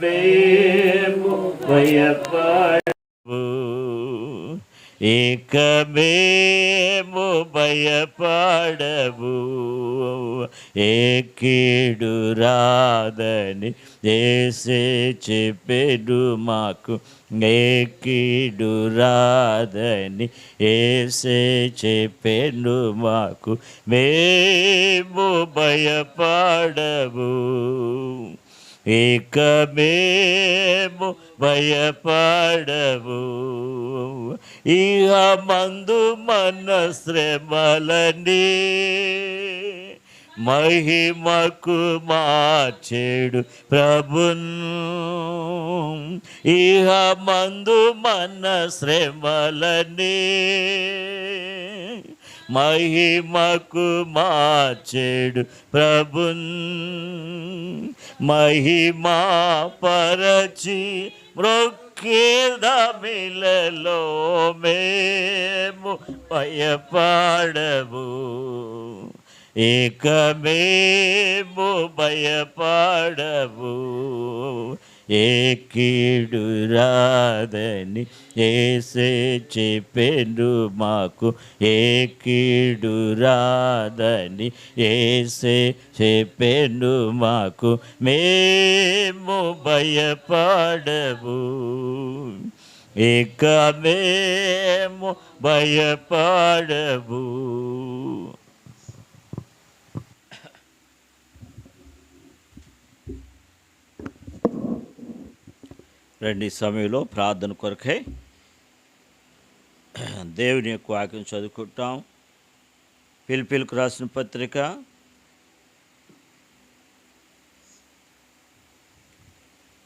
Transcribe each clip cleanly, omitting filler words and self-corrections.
మేము భయపడము, ఇక మేము భయపడము, ఏ కీడు రాదని యేసే చెప్పెను మాకు, ఏ కీడు రాదని యేసే చెప్పెను మాకు, మేము భయపడము, ఇక మేము భయపడము, ఇహ మందు మన శ్రమలని మహిమకు మార్చెడు ప్రభున్, ఇహ మందు మన శ్రమలని మహిమకు మార్చెడు ప్రభున్, మహిమా పరచి మ్రొక్కిదమిలలో మేము భయపడము, ఇక మేము భయపడము, ఏ కీడు రాదని యేసే చెప్పెను మాకు, ఏ కీడు రాదని యేసే చెప్పెను మాకు, మేము భయపడము, ఇక మేము భయపడము. రండి సమయంలో ప్రార్థన కొరకై దేవుని యొక్క వాక్యం చదువుకుంటాం. పిలిపిలకు రాసిన పత్రిక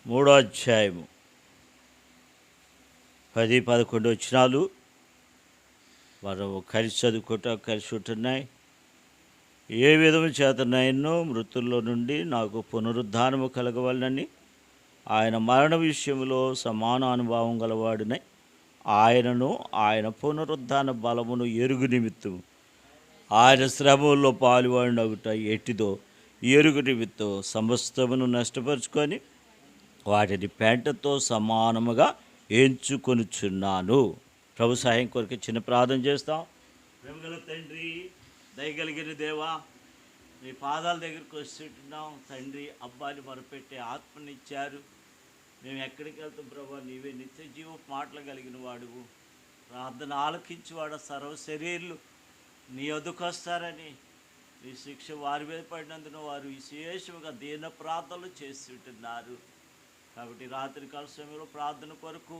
3వ అధ్యాయము 10-11 వచనాలు మనం కలిసి చదువుకుంటాం, కలిసి ఉంటున్నాయి. ఏ విధము చేతనైనో మృతుల్లో నుండి నాకు పునరుద్ధానము కలగవలనని ఆయన మరణ విషయంలో సమాన అనుభవం గలవాడినై ఆయనను ఆయన పునరుద్ధాన బలమును ఎరుగు నిమిత్తం ఆయన శ్రమల్లో పాలువాడినగుట ఎట్టిదో ఎరుగు నిమిత్తం సమస్తమును నష్టపరుచుకొని వాటిని పెంటతో సమానముగా ఎంచుకొనుచున్నాను. ప్రభు సహాయం కొరకు చిన్న ప్రార్థన చేస్తాం. ప్రేమగల తండ్రి, దయగలిగిన దేవా, నీ పాదాల దగ్గరికి వస్తుంటున్నాం తండ్రి. అబ్బాయిని మొరపెట్టే ఆత్మనిచ్చారు. మేము ఎక్కడికి వెళ్తాం ప్రభా, నీవే నిత్య జీవ మాటలు కలిగిన వాడువు. ప్రార్థన ఆలకించేవాడు సర్వ శరీరులు నీ వద్దకు వస్తారని, నీ శిక్ష వారి మీద పడినందున వారు విశేషంగా దీన ప్రార్థనలు చేస్తుంటున్నారు. కాబట్టి రాత్రి కాల సమయంలో ప్రార్థన కొరకు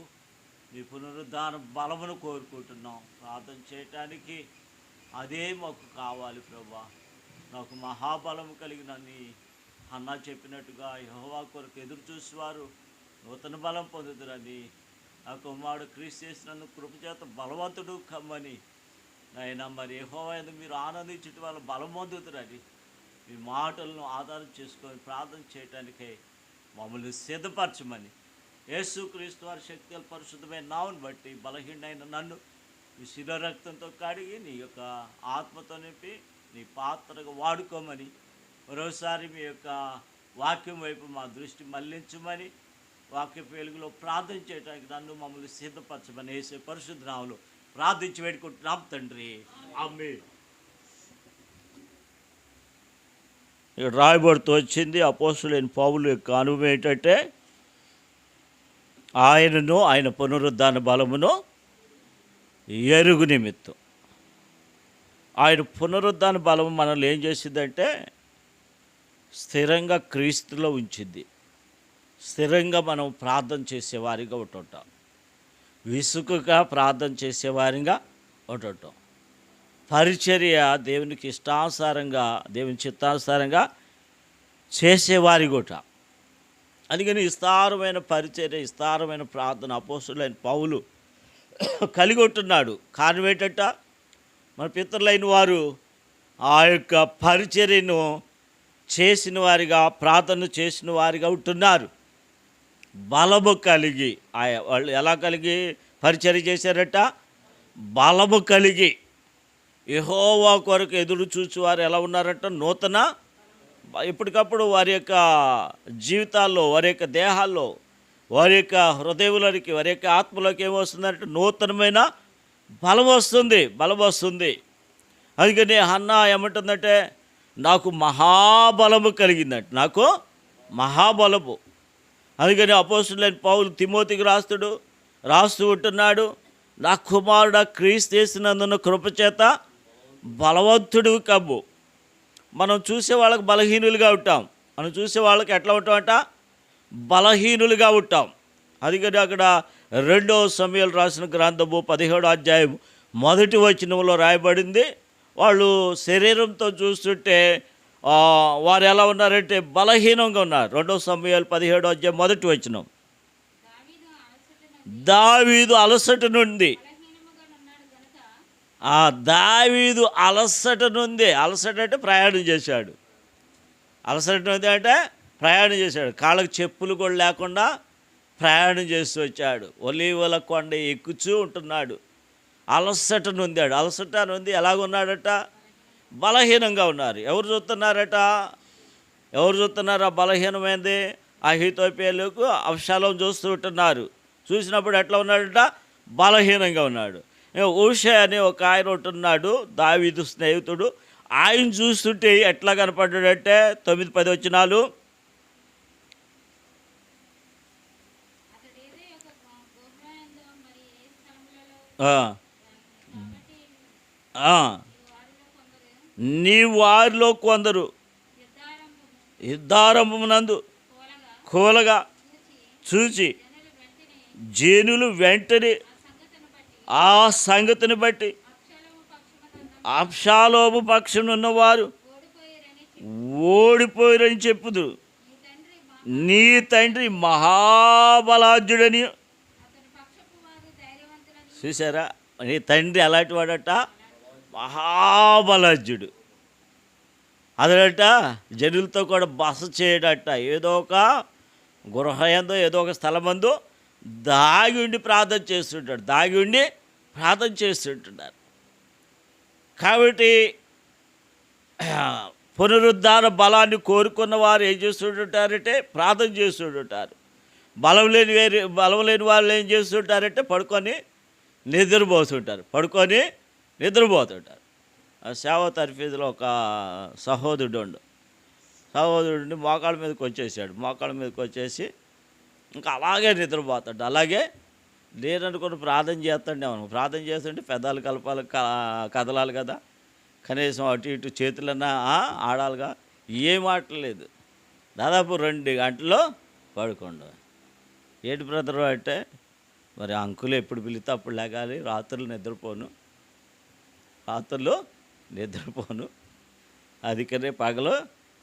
నీ పునరుద్ధాన బలమును కోరుకుంటున్నాం. ప్రార్థన చేయటానికి అదే మాకు కావాలి ప్రభా. నాకు మహాబలము కలిగిన నీ అన్న చెప్పినట్టుగా యెహోవా కొరకు ఎదురు చూసేవారు నూతన బలం పొందుతురని, నా కుమారుడు క్రీస్తు చేసినందుకు కృపచేత బలవంతుడు కమ్మని నాయన, మరి యెహోవా యందు మీరు ఆనందించట వల్ల బలం పొందుతురని మీ మాటలను ఆధారం చేసుకొని ప్రార్థన చేయటానికై మమ్మల్ని సిద్ధపరచమని యేసుక్రీస్తు వారి శక్తి పరిశుద్ధమైన నామమును బట్టి బలహీనైన నన్ను మీ శిరరక్తంతో కడిగి నీ యొక్క ఆత్మతో నింపి నీ పాత్రగా వాడుకోమని, మరోసారి మీ యొక్క వాక్యం వైపు మా దృష్టి మళ్లించమని, వాక్య వెలుగులో ప్రార్థన చేయడానికి నన్ను మమ్మల్ని సిద్ధపరచమని యేసు పరిశుద్ధ నామములో ప్రార్థించి వేడుకుంటున్నాం తండ్రి, ఆమేన్. ఇక్కడ రాయబడుతూ వచ్చింది అపోస్తలుడైన పౌలు యొక్క అనుభవం ఏంటంటే, ఆయనను ఆయన పునరుద్ధాన బలమును ఎరుగు నిమిత్తం. ఆయన పునరుద్ధాన బలము మనల్ని ఏం చేసిందంటే స్థిరంగా క్రీస్తులో ఉంచింది. స్థిరంగా మనం ప్రార్థన చేసేవారిగా ఉంటుంటాం, విసుగుగా ప్రార్థన చేసేవారిగా ఉంటుంటాం. పరిచర్య దేవునికి ఇష్టానుసారంగా, దేవుని చిత్తానుసారంగా చేసేవారి కూడా. అందుకని విస్తారమైన పరిచర్య, విస్తారమైన ప్రార్థన అపోస్తలుడైన పౌలు కలిగి ఉంటున్నాడు. కారణం ఏంటంట, మన పితరులైన వారు ఆ యొక్క పరిచర్యను చేసిన వారిగా, ప్రార్థన చేసిన వారిగా ఉంటున్నారు. బలము కలిగి, వాళ్ళు ఎలా కలిగి పరిచర్య చేశారట? బలము కలిగి. యెహోవా కొరకు ఎదురు చూసేవారు ఎలా ఉన్నారంట? నూతన ఎప్పటికప్పుడు వారి యొక్క జీవితాల్లో, వారి యొక్క దేహాల్లో, వారి యొక్క హృదయంలోనికి, వారి యొక్క ఆత్మలోకి ఏమొస్తుందంటే నూతనమైన బలం వస్తుంది. అందుకని హన్నా ఏమంటుందంటే నాకు మహాబలము కలిగిందంట, నాకు మహాబలము. అందుకని అపోస్తలుడైన పౌలు తిమోతికి రాస్తూ ఉంటున్నాడు, నా కుమారుడ క్రీస్తు యేసునందున్న కృపచేత బలవంతుడు కమ్ము. మనం చూసే వాళ్ళకి బలహీనులుగా ఉంటాం. మనం చూసే వాళ్ళకి ఎట్లా ఉంటామంట? బలహీనులుగా ఉంటాం. అందుకని అక్కడ 2 సమూయేలు రాసిన గ్రంథము 17వ అధ్యాయం 1వ వచనంలో రాయబడింది, వాళ్ళు శరీరంతో చూస్తుంటే వారు ఎలా ఉన్నారంటే బలహీనంగా ఉన్నారు. 2 సమూయేలు 17వ అధ్యాయం 1వ వచనం. దావీదు అలసట నుండి, దావీదు అలసట నుండి, అలసట అంటే ప్రయాణం చేశాడు. అలసట నుండి అంటే ప్రయాణం చేశాడు. కాళ్ళకు చెప్పులు కూడా లేకుండా ప్రయాణం చేస్తూ వచ్చాడు. ఒలీవల కొండ ఎక్కుచూ ఉంటున్నాడు. అలసట నొందాడు. అలసట నొంది ఎలాగున్నాడట? బలహీనంగా ఉన్నారు. ఎవరు చూస్తున్నారు ఆ బలహీనమైంది? అహీతోపెలకు అబ్షాలోము చూస్తూ ఉంటున్నారు. చూసినప్పుడు ఎట్లా ఉన్నాడట? బలహీనంగా ఉన్నాడు. హూషై అనే ఒక ఆయన ఉంటున్నాడు, దావీదు స్నేహితుడు. ఆయన చూస్తుంటే ఎట్లా కనపడ్డాడంటే 9-10 వచనాలు. నీ వారిలో కొందరు యుద్ధారంభమునందు కూలగా చూచి జనులు వెంటనే ఆ సంగతిని బట్టి అబ్షాలోము పక్షం ఉన్నవారు ఓడిపోయారని చెప్పుదు. నీ తండ్రి మహాబలాఢ్యుడని. చూసారా, నీ తండ్రి అలాంటి వాడట, మహాబలాఢ్యుడు. అదనట జనులతో కూడా బస చేయడట. ఏదో ఒక గృహయందో ఏదో ఒక స్థలమందు దాగి ఉండి ప్రార్థన చేస్తుంటున్నారు. కాబట్టి పునరుద్ధార బలాన్ని కోరుకున్న వారు ఏం చేస్తుంటారంటే ప్రార్థన చేస్తుంటారు. బలం లేని వాళ్ళు ఏం చేస్తుంటారంటే పడుకొని నిద్రపోతుంటారు. సేవ తర్ఫీదులో ఒక సహోదరుడిని మోకాళ్ళ మీదకి వచ్చేసి ఇంకా అలాగే నిద్రపోతాడు. అలాగే నేననుకుని ప్రార్థన చేస్తుంటే పెదాలు కదలాలి కదా, కనీసం అటు ఇటు చేతులన్నా ఆడాలిగా. ఏం మాట్లేదు. దాదాపు 2 గంటలు పడుకోండు. ఏంటి బ్రదరు అంటే, మరి అంకులు ఎప్పుడు పిలితే అప్పుడు లేగాలి. రాత్రులు నిద్రపోను. అందుకనే పగలు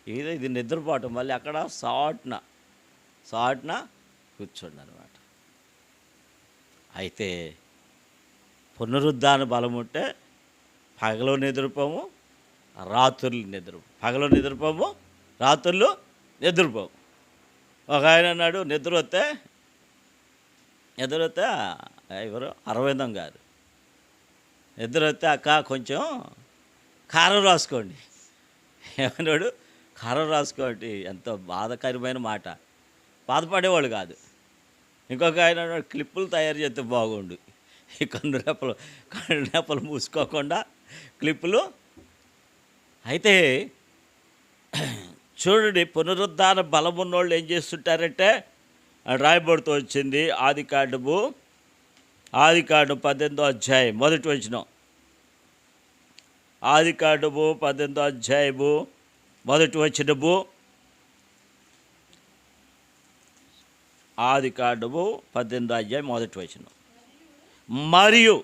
ఇది నిద్రపోవటం. మళ్ళీ అక్కడ సాట్న కూర్చోండి అనమాట. అయితే పునరుద్ధాన బలం ఉంటే పగలు నిద్రపోము, పగలు నిద్రపోము, రాత్రులు నిద్రపోము. ఒక ఆయన అన్నాడు, నిద్ర వస్తే ఎవరు అరవిందం గారు, నిద్ర వస్తే అక్క కొంచెం కారం రాసుకోండి. ఏమన్నాడు? కారం రాసుకోండి. ఎంతో బాధకరమైన మాట. బాధపడేవాళ్ళు కాదు. ఇంకొక ఆయన క్లిప్పులు తయారు చేస్తే బాగుండు. ఈ కన్ను మూసుకోకుండా క్లిప్పులు. అయితే చూడండి, పునరుద్ధాన బలం ఉన్నోళ్ళు ఏం చేస్తుంటారంటే రాయబడుతూ వచ్చింది. ఆదికాండము 18వ అధ్యాయం 1వ వచనం. ఆదికాండము 18వ అధ్యాయము 1వ వచనము. ఆదికాండము 18వ అధ్యాయం 1వ వచనం. మరియు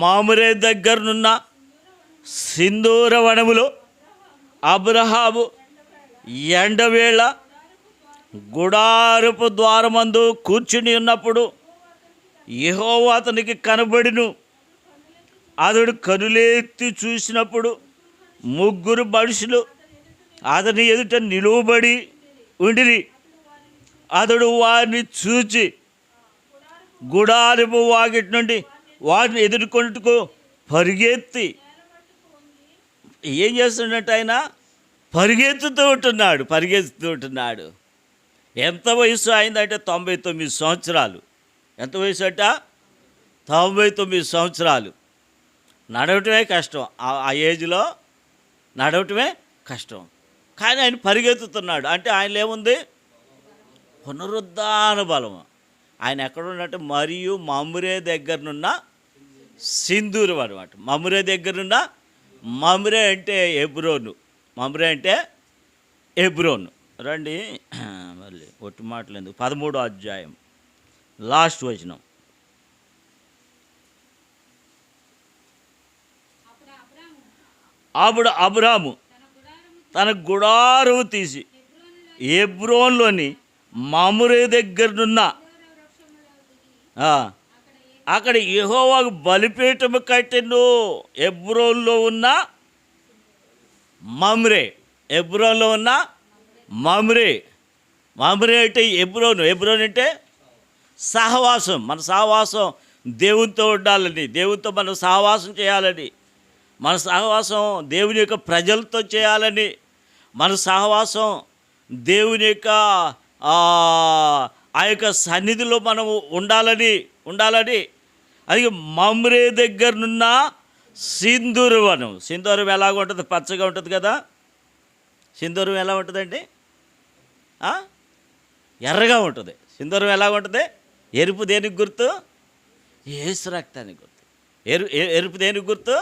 మామురే దగ్గరనున్న సింధూర వనములో అబ్రహాము ఎండవేళ గుడారపు ద్వారమందు కూర్చుని ఉన్నప్పుడు యెహోవా అతనికి కనబడిను. అతడు కనులెత్తి చూసినప్పుడు 3 మనుషులు అతని ఎదుట నిలువబడి ఉండిరి. అతడు వారిని చూచి గుడారపు వాకిటి నుండి వారిని ఎదుర్కొంటూ పరిగెత్తి ఏం చేస్తున్నట్టు ఆయన పరిగెత్తుతూ ఉంటున్నాడు. ఎంత వయసు అయిందంటే 99 సంవత్సరాలు. ఎంత వయసు అట? 99 సంవత్సరాలు. నడవటమే కష్టం. ఆ ఏజ్లో నడవటమే కష్టం. కానీ ఆయన పరిగెత్తుతున్నాడు. అంటే ఆయనలో ఏముంది? పునరుద్ధాన బలము. ఆయన ఎక్కడున్నట్టు మరియు మమ్రే దగ్గరనున్న సింధూరం అనమాట. మమ్రే దగ్గరనున్న, మమ్రే అంటే హెబ్రోను. మమ్రే అంటే హెబ్రోను. రండి మళ్ళీ ఒట్టి మాటలు ఎందుకు, 13వ అధ్యాయం లాస్ట్ వచనం. అప్పుడు అబ్రాము తన గుడారము తీసి హెబ్రోన్లోని మమ్రే దగ్గరనున్న అక్కడ యెహోవాకు బలిపీఠము కట్టెను. హెబ్రోన్లో ఉన్న మమ్రే. హెబ్రోన్లో ఉన్న మమ్రే. మమ్రే అంటే హెబ్రోను. హెబ్రోన్ అంటే సహవాసం. మన సహవాసం దేవునితో ఉండాలని, దేవునితో మనం సహవాసం చేయాలని, మన సహవాసం దేవుని యొక్క ప్రజలతో చేయాలని, మన సహవాసం దేవుని యొక్క ఆ యొక్క సన్నిధిలో మనము ఉండాలని. అది మమ్రే దగ్గరనున్న సింధూరవనం. సింధూరం ఎలాగ ఉంటుంది? పచ్చగా ఉంటుంది కదా. సింధూరం ఎలా ఉంటుందండి? ఎర్రగా ఉంటుంది. సింధూరం ఎలాగ ఉంటుంది? ఎరుపు దేనికి గుర్తు? యేసు రక్తానికి గుర్తు. ఎరుపు దేనికి గుర్తు?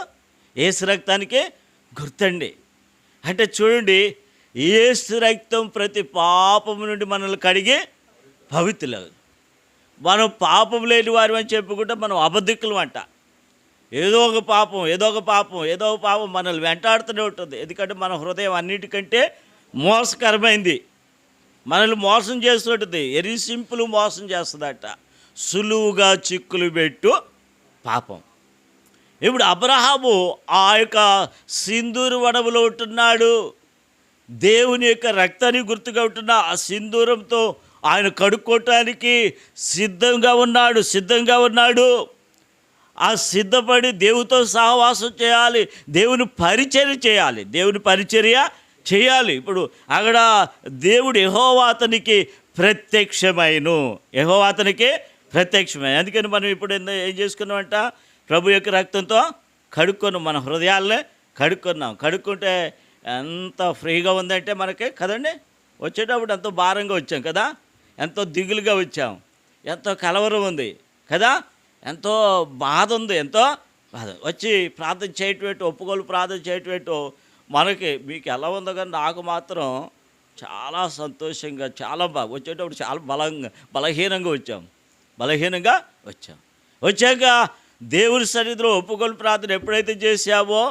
యేసు రక్తానికి గుర్తండి. అంటే చూడండి, యేసు రక్తం ప్రతి పాపము నుండి మనల్ని కడిగి పవిత్రులు. మనం పాపం లేని వారు అని చెప్పుకుంటే మనం అబద్ధికులం అంట. ఏదో ఒక పాపం మనల్ని వెంటాడుతూనే ఉంటుంది. ఎందుకంటే మన హృదయం అన్నిటికంటే మోసకరమైంది. మనల్ని మోసం చేస్తుంటుంది. వెరీ సింపుల్ మోసం చేస్తుందట. సులువుగా చిక్కులు పెట్టు పాపం. ఇప్పుడు అబ్రహాము ఆ యొక్క సింధూరు వనములో ఉంటున్నాడు. దేవుని యొక్క రక్తాన్ని గుర్తుగా ఉంటున్న ఆ సింధూరంతో ఆయన కడుక్కోవటానికి సిద్ధంగా ఉన్నాడు. ఆ సిద్ధపడి దేవునితో సహవాసం చేయాలి, దేవుని పరిచర్య చేయాలి. ఇప్పుడు అక్కడ దేవుడు యెహోవా అతనికి ప్రత్యక్షమైన. అందుకని మనం ఇప్పుడు ఏం చేసుకున్నామంట? ప్రభు యొక్క రక్తంతో కడుక్కున్నాం, మన హృదయాలనే కడుక్కుంటే ఎంత ఫ్రీగా ఉందంటే మనకి కదండి. వచ్చేటప్పుడు ఎంతో భారంగా వచ్చాం కదా, ఎంతో దిగులుగా వచ్చాం, ఎంతో కలవరం ఉంది కదా, ఎంతో బాధ ఉంది, వచ్చి ప్రార్థన చేయటం ఒప్పుకోలు ప్రార్థన చేయటం మనకి. మీకు ఎలా ఉందో కానీ నాకు మాత్రం చాలా సంతోషంగా, చాలా బాగా వచ్చేటప్పుడు చాలా బలహీనంగా వచ్చాం. వచ్చాక దేవుని సన్నిధిలో ఒప్పుకోలు ప్రార్థన ఎప్పుడైతే చేసామో,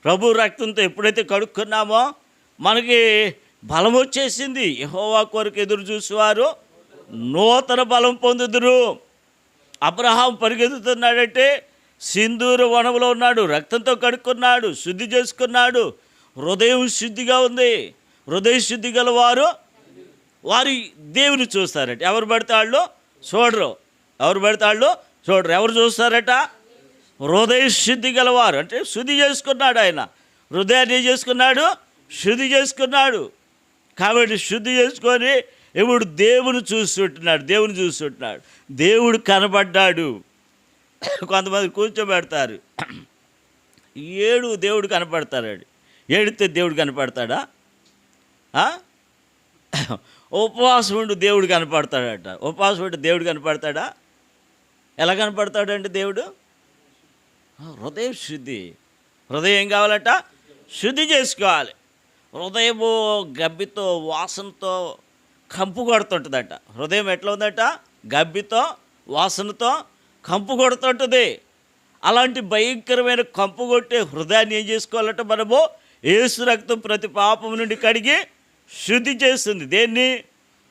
ప్రభు రక్తంతో ఎప్పుడైతే కడుక్కున్నామో మనకి బలం వచ్చేసింది. యెహోవా కొరకు ఎదురు చూసేవారు నూతన బలం పొందుదురు. అబ్రహాం పరిగెత్తుతున్నాడంటే సింధూర వనములో ఉన్నాడు, రక్తంతో కడుక్కున్నాడు, శుద్ధి చేసుకున్నాడు, హృదయం శుద్ధిగా ఉంది. హృదయ శుద్ధి గల వారు దేవుని చూస్తారట. ఎవరు పడితే వాళ్ళు చూడరు. ఎవరు చూస్తారట? హృదయ శుద్ధి గలవారు. అంటే శుద్ధి చేసుకున్నాడు. ఆయన హృదయాన్ని శుద్ధి చేసుకున్నాడు. కాబట్టి శుద్ధి చేసుకొని ఇప్పుడు దేవుని చూస్తుంటున్నాడు. దేవుడు కనబడ్డాడు. కొంతమంది కూర్చోబెడతారు, దేవుడు కనపడతాడు. ఏడితే దేవుడు కనపడతాడా? ఉపవాసం ఉండి దేవుడు కనపడతాడట. ఉపవాసం ఉండి దేవుడు కనపడతాడా? ఎలా కనపడతాడండి దేవుడు? హృదయం శుద్ధి. హృదయం ఏం కావాలట? శుద్ధి చేసుకోవాలి. హృదయము గబ్బితో వాసనతో కంపు కొడుతుంటుందట. హృదయం ఎట్లా ఉందట? గబ్బితో వాసనతో కంపు కొడుతుంటుంది. అలాంటి భయంకరమైన కంపు కొట్టే హృదయాన్ని ఏం చేసుకోవాలట? మనము యేసు రక్తం ప్రతి పాపం నుండి కడిగి శుద్ధి చేస్తుంది. దేన్ని?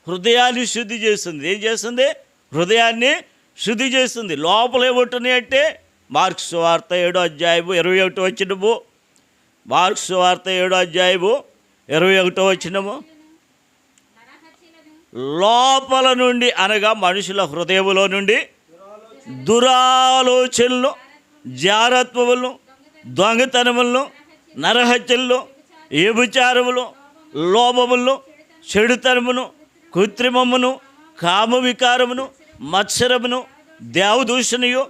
హృదయాన్ని శుద్ధి చేస్తుంది. ఏం చేస్తుంది? హృదయాన్ని శుద్ధి చేస్తుంది. లోపల ఏముంటున్నాయి అంటే మార్క్స్ సువార్త 7వ అధ్యాయము 21వ వచనము. మార్క్స్ సువార్త 7వ అధ్యాయము 21వ వచనము. లోపల నుండి అనగా మనుషుల హృదయములో నుండి దురాలోచనలు, జారత్వములను, దొంగతనములను, నరహత్యలను, వ్యభిచారములు, లోభములను, చెడుతనమును, కృత్రిమమును, కామ వికారమును, మత్సరమును, దేవదూషణయు,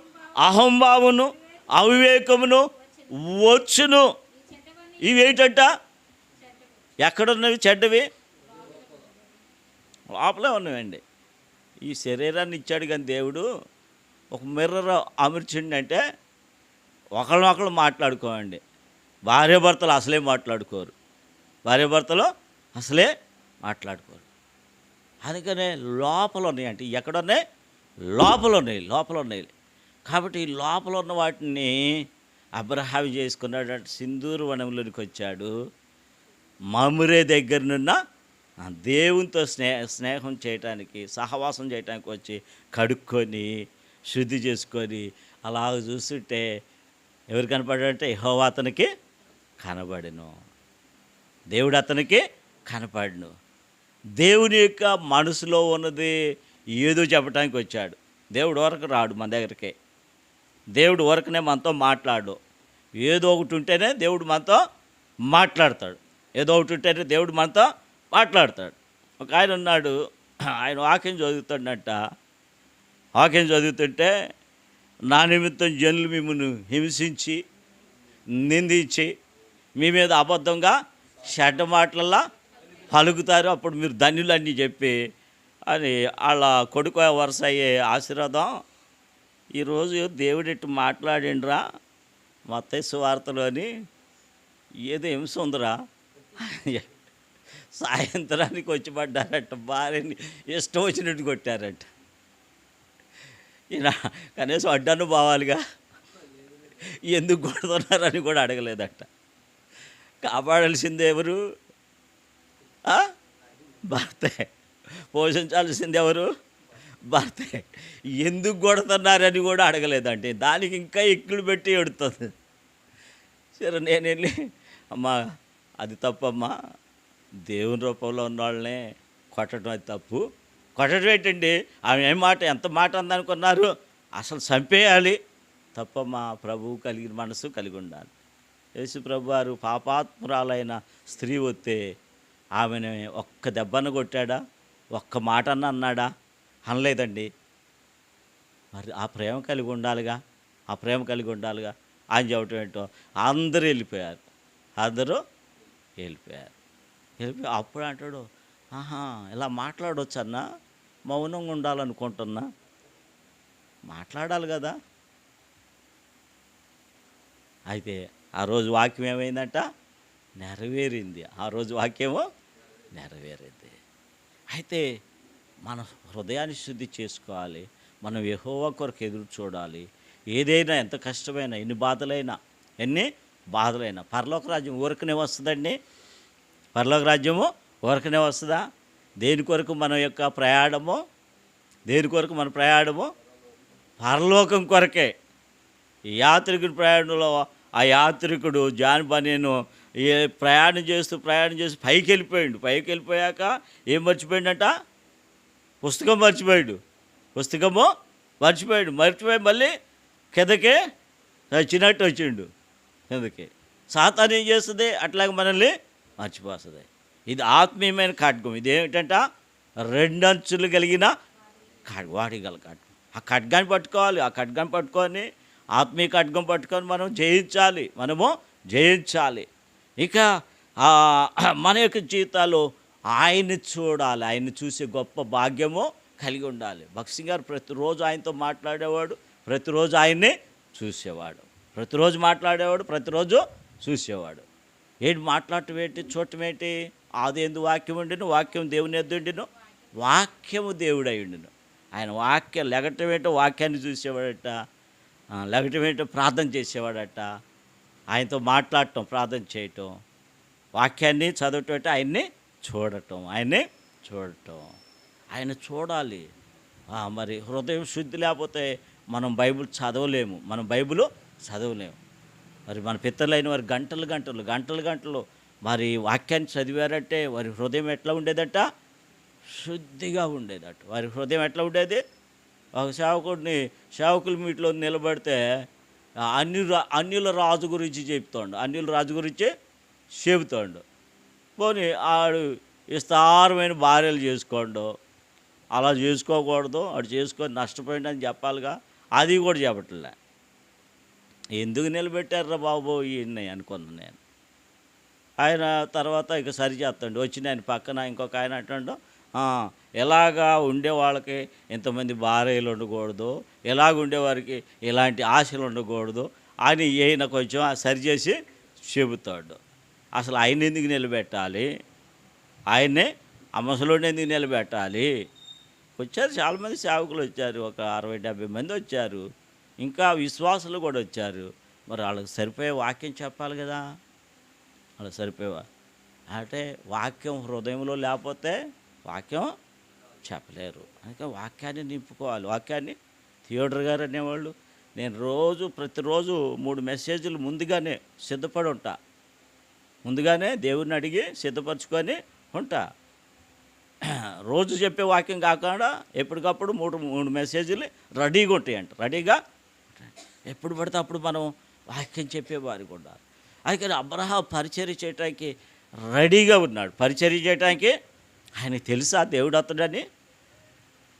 అహంభావమును, అవివేకమును వచ్చును. ఇవేంటంట? ఎక్కడున్నవి చెడ్డవి? లోపలే ఉన్నవండి. ఈ శరీరాన్ని ఇచ్చాడు కానీ దేవుడు ఒక మిర్రర్ అమర్చిండంటే ఒకళ్ళనొకళ్ళు మాట్లాడుకోండి. భార్యాభర్తలు అసలే మాట్లాడుకోరు. భార్యాభర్తలు అసలే మాట్లాడుకోరు. అందుకనే లోపల ఉన్నాయి. అంటే ఎక్కడున్నాయి? లోపల ఉన్నాయి. కాబట్టి ఈ లోపల ఉన్న వాటిని అబ్రహాము చేసుకున్నాడు. సింధూరు వనంలోనికి వచ్చాడు. మమ్రే దగ్గరనున్న దేవునితో స్నేహం చేయటానికి, సహవాసం చేయటానికి వచ్చి కడుక్కొని శుద్ధి చేసుకొని అలా చూస్తుంటే ఎవరు కనపడాడంటే యెహోవా అతనికి కనబడెను. దేవుడు అతనికి కనపడను. దేవుని యొక్క మనసులో ఉన్నది ఏదో చెప్పడానికి వచ్చాడు. దేవుడు వరకు రాడు మన దగ్గరికి. దేవుడు వరకునే మనతో మాట్లాడు. ఏదో ఒకటి ఉంటేనే దేవుడు మనతో మాట్లాడతాడు. ఏదో ఒకటి ఉంటేనే దేవుడు మనతో మాట్లాడతాడు. ఒక ఆయన ఉన్నాడు, ఆయన వాక్యం చదువుతాడంట. వాక్యం చదువుతుంటే, నా నిమిత్తం జనులు మిమ్మల్ని హింసించి నిందించి మీ మీద అబద్ధంగా చెడ్డ మాటలలా పలుకుతారు, అప్పుడు మీరు ధన్యులన్నీ చెప్పి అని వాళ్ళ కొడుకు వరుస అయ్యే ఆశీర్వాదం ఈరోజు దేవుడిట్టు మాట్లాడిండ్రా మత్తయి సువార్తలోని. ఏదో హింస ఉందిరా. సాయంత్రానికి వచ్చి పడ్డారట. భార్యని ఇష్టం వచ్చినట్టు కొట్టారట. ఈయన కనీసం అడ్డాను పోవాలిగా, ఎందుకు కొడుతున్నారని కూడా అడగలేదట. కాపాడాల్సింది ఎవరు? భర్తే. పోషించాల్సింది ఎవరు? భర్తే. ఎందుకు కొడుతున్నారని కూడా అడగలేదంటే దానికి ఇంకా ఎక్కులు పెట్టి ఎడుతుంది. సరే నేను వెళ్ళి, అమ్మా అది తప్పమ్మా, దేవుని రూపంలో ఉన్న వాళ్ళనే కొట్టడం అది తప్పు. కొట్టడం ఏంటండి? ఆమె ఏం మాట, ఎంత మాట అందనుకున్నారు? అసలు చంపేయాలి. తప్పమ్మా, ప్రభువు కలిగిన మనసు కలిగి ఉండాలి. యేసు ప్రభు వారు పాపాత్మురాలైన స్త్రీ వస్తే ఆమెను ఒక్క దెబ్బను కొట్టాడా? ఒక్క మాట అన్నాడా? అనలేదండి. మరి ఆ ప్రేమ కలిగి ఉండాలిగా. ఆయన చెప్పటం ఏంటో అందరూ వెళ్ళిపోయారు. వెళ్ళిపోయి అప్పుడు అంటాడు, ఆహా ఇలా మాట్లాడవచ్చు అన్నా, మౌనంగా ఉండాలనుకుంటున్నా. మాట్లాడాలి కదా. అయితే ఆ రోజు వాక్యం ఏమైందంట? నెరవేరింది. ఆ రోజు వాక్యము నెరవేరింది. అయితే మన హృదయాన్ని శుద్ధి చేసుకోవాలి. మనం యెహోవా కొరకు ఎదురు చూడాలి. ఏదైనా, ఎంత కష్టమైనా, ఎన్ని బాధలైనా పరలోక రాజ్యం ఊరకనే వస్తుందండి. పరలోక రాజ్యము ఊరకనే వస్తుందా? దేని కొరకు మన ప్రయాణము? పరలోకం కొరకే. ఈ యాత్రికుడి ప్రయాణంలో ఆ యాత్రికుడు జాన్ బనేను ప్రయాణం చేస్తూ పైకి వెళ్ళిపోయాక ఏం మర్చిపోయిందంట? పుస్తకం మర్చిపోయి మళ్ళీ కిందకే వచ్చినట్టు వచ్చిండు. కిందకి సాతాను ఏం చేస్తుంది? అట్లాగే మనల్ని మర్చిపోతుంది. ఇది ఆత్మీయమైన ఖడ్గం. ఇది ఏమిటంట? 2 అంచులు కలిగిన వాడి గల ఖడ్గం. ఆ ఖడ్గాన్ని పట్టుకొని ఆత్మీయ ఖడ్గం పట్టుకొని మనము జయించాలి. ఇక మన యొక్క జీవితాల్లో ఆయన్ని చూడాలి. ఆయన్ని చూసే గొప్ప భాగ్యము కలిగి ఉండాలి. భక్సింగ్ గారు ప్రతిరోజు ఆయనతో మాట్లాడేవాడు, ప్రతిరోజు ఆయన్ని చూసేవాడు. ఏంటి మాట్లాడటం ఏంటి? చూడటం ఏంటి? ఆది యందు వాక్యం ఉండిను, వాక్యం దేవుని యొద్ద ఉండిను, వాక్యము దేవుడై ఉండిను. ఆయన వాక్యం లెగటం ఏంటో వాక్యాన్ని చూసేవాడట, లెగటం ఏంటో ప్రార్థన చేసేవాడట. ఆయనతో మాట్లాడటం, ప్రార్థన చేయటం, వాక్యాన్ని చదవటం అంటే ఆయన్ని చూడటం. ఆయన చూడాలి. మరి హృదయం శుద్ధి లేకపోతే మనం బైబిల్ చదవలేము. మరి మన పితరులైన వారు గంటలు మరి వాక్యాన్ని చదివారంటే వారి హృదయం ఎట్లా ఉండేదట? శుద్ధిగా ఉండేదట. వారి హృదయం ఎట్లా ఉండేది? ఒక సేవకుల మీట్లో నిలబడితే అన్యుల రాజు గురించి చెబుతాడు. పోనీ ఆడు విస్తారమైన భార్యలు చేసుకోండు, అలా చేసుకోకూడదు, ఆడు చేసుకొని నష్టపోయిందని చెప్పాలిగా, అది కూడా చెప్పట్లే. ఎందుకు నిలబెట్టారా బాబు ఈయన్ని అనుకున్నాను నేను. ఆయన తర్వాత ఇక సరి చేస్తాడు. వచ్చిన ఆయన పక్కన ఇంకొక ఆయన అంటాడు, ఎలాగా ఉండే వాళ్ళకి ఇంతమంది భార్యలు ఉండకూడదు, ఎలాగ ఉండేవారికి ఇలాంటి ఆశలు ఉండకూడదు అని ఈయన కొంచెం సరిచేసి చెబుతాడు. అసలు ఆయన ఎందుకు నిలబెట్టాలి, ఆయన్నే ఆ ముసలోడిని ఎందుకు నిలబెట్టాలి? వచ్చారు చాలామంది సేవకులు వచ్చారు, ఒక 60-70 మంది వచ్చారు, ఇంకా విశ్వాసులు కూడా వచ్చారు. మరి వాళ్ళకి సరిపోయే వాక్యం చెప్పాలి కదా, వాళ్ళకి సరిపోయేవా అంటే వాక్యం హృదయంలో లేకపోతే వాక్యం చెప్పలేరు. అందుకే వాక్యాన్ని నింపుకోవాలి. వాక్యాన్ని థియేటర్ గారు అనేవాళ్ళు, నేను ప్రతిరోజు 3 మెసేజ్లు ముందుగానే సిద్ధపడి ఉంటా, ముందుగానే దేవుడిని అడిగి సిద్ధపరచుకొని ఉంటా. రోజు చెప్పే వాక్యం కాకుండా ఎప్పటికప్పుడు 3 మెసేజ్లు రెడీగా ఉంటాయంట. రెడీగా ఎప్పుడు పడితే అప్పుడు మనం వాక్యం చెప్పేవారు కూడా. అందుకని అబ్రహాం పరిచర్య చేయడానికి రెడీగా ఉన్నాడు. పరిచర్య చేయడానికి ఆయనకి తెలుసా దేవుడు అతడని?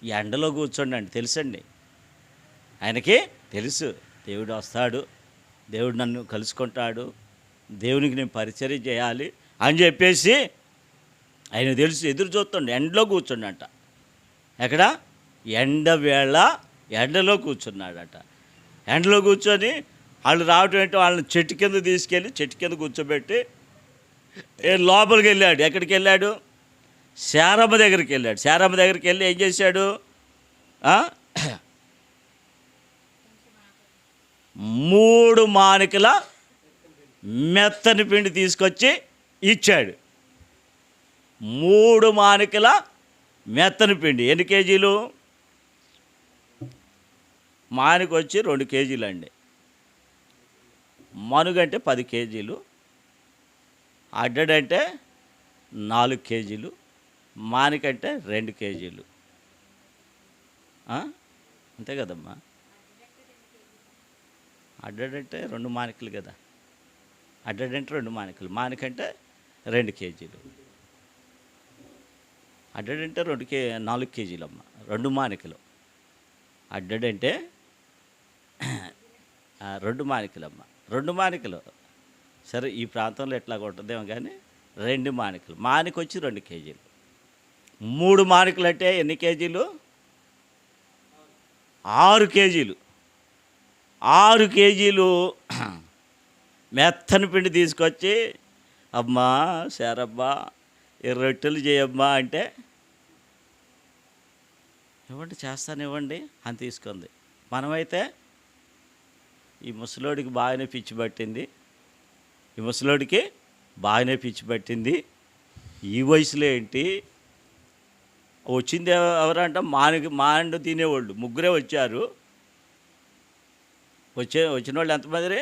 ఎండలో కూర్చోండి అండి, తెలుసండి ఆయనకి తెలుసు, దేవుడు వస్తాడు, దేవుడు నన్ను కలుసుకుంటాడు, దేవునికి నేను పరిచర్య చేయాలి అని చెప్పేసి ఆయన తెలుసు. ఎదురు చూస్తుండే, ఎండలో కూర్చున్నాడట. ఎక్కడ? ఎండలో కూర్చున్నాడట. ఎండలో కూర్చొని వాళ్ళు రావటం ఏంటో వాళ్ళని చెట్టు కింద తీసుకెళ్ళి చెట్టు కింద కూర్చోబెట్టి లోపలికి వెళ్ళాడు. ఎక్కడికి వెళ్ళాడు? శారమ్మ దగ్గరికి వెళ్ళాడు. శారమ్మ దగ్గరికి వెళ్ళి ఏం చేశాడు? 3 మానికల మెత్తని పిండి తీసుకొచ్చి ఇచ్చాడు. 3 మానికల మెత్తని పిండి. ఎన్ని కేజీలు? మానిక వచ్చి 2 కేజీలు అండి. మనుగంటే 10 కేజీలు, అడ్డడంటే 4 కేజీలు, మానికంటే 2 కేజీలు. అంతే కదమ్మా. అడ్డడంటే 2 మానికలు కదా, అడ్డడంటే 2 మానికలు, మానికంటే 2 కేజీలు. అడ్డడంటే 4 కేజీలు అమ్మ, 2 మానికలు. అడ్డడంటే 2 మానికలు అమ్మ, 2 మానికలు. సరే ఈ ప్రాంతంలో ఎట్లా ఉంటుందేమో కానీ 2 మానికలు. మానిక వచ్చి 2 కేజీలు. 3 మానికలు అంటే ఎన్ని కేజీలు? 6 కేజీలు. 6 కేజీలు మెత్తని పిండి తీసుకొచ్చి, అమ్మా శారబ్బా ఈ రొట్టెలు చేయమ్మా అంటే, ఇవ్వండి చేస్తానివ్వండి అని తీసుకుంది. మనమైతే ఈ ముసలోడికి బాగానే పిచ్చి పట్టింది, ఈ ముసలోడికి బాగానే పిచ్చి పట్టింది, ఈ వయసులో ఏంటి వచ్చింది ఎవరంట? మాండు తినేవాళ్ళు 3 వచ్చారు. వచ్చిన వాళ్ళు ఎంతమంది?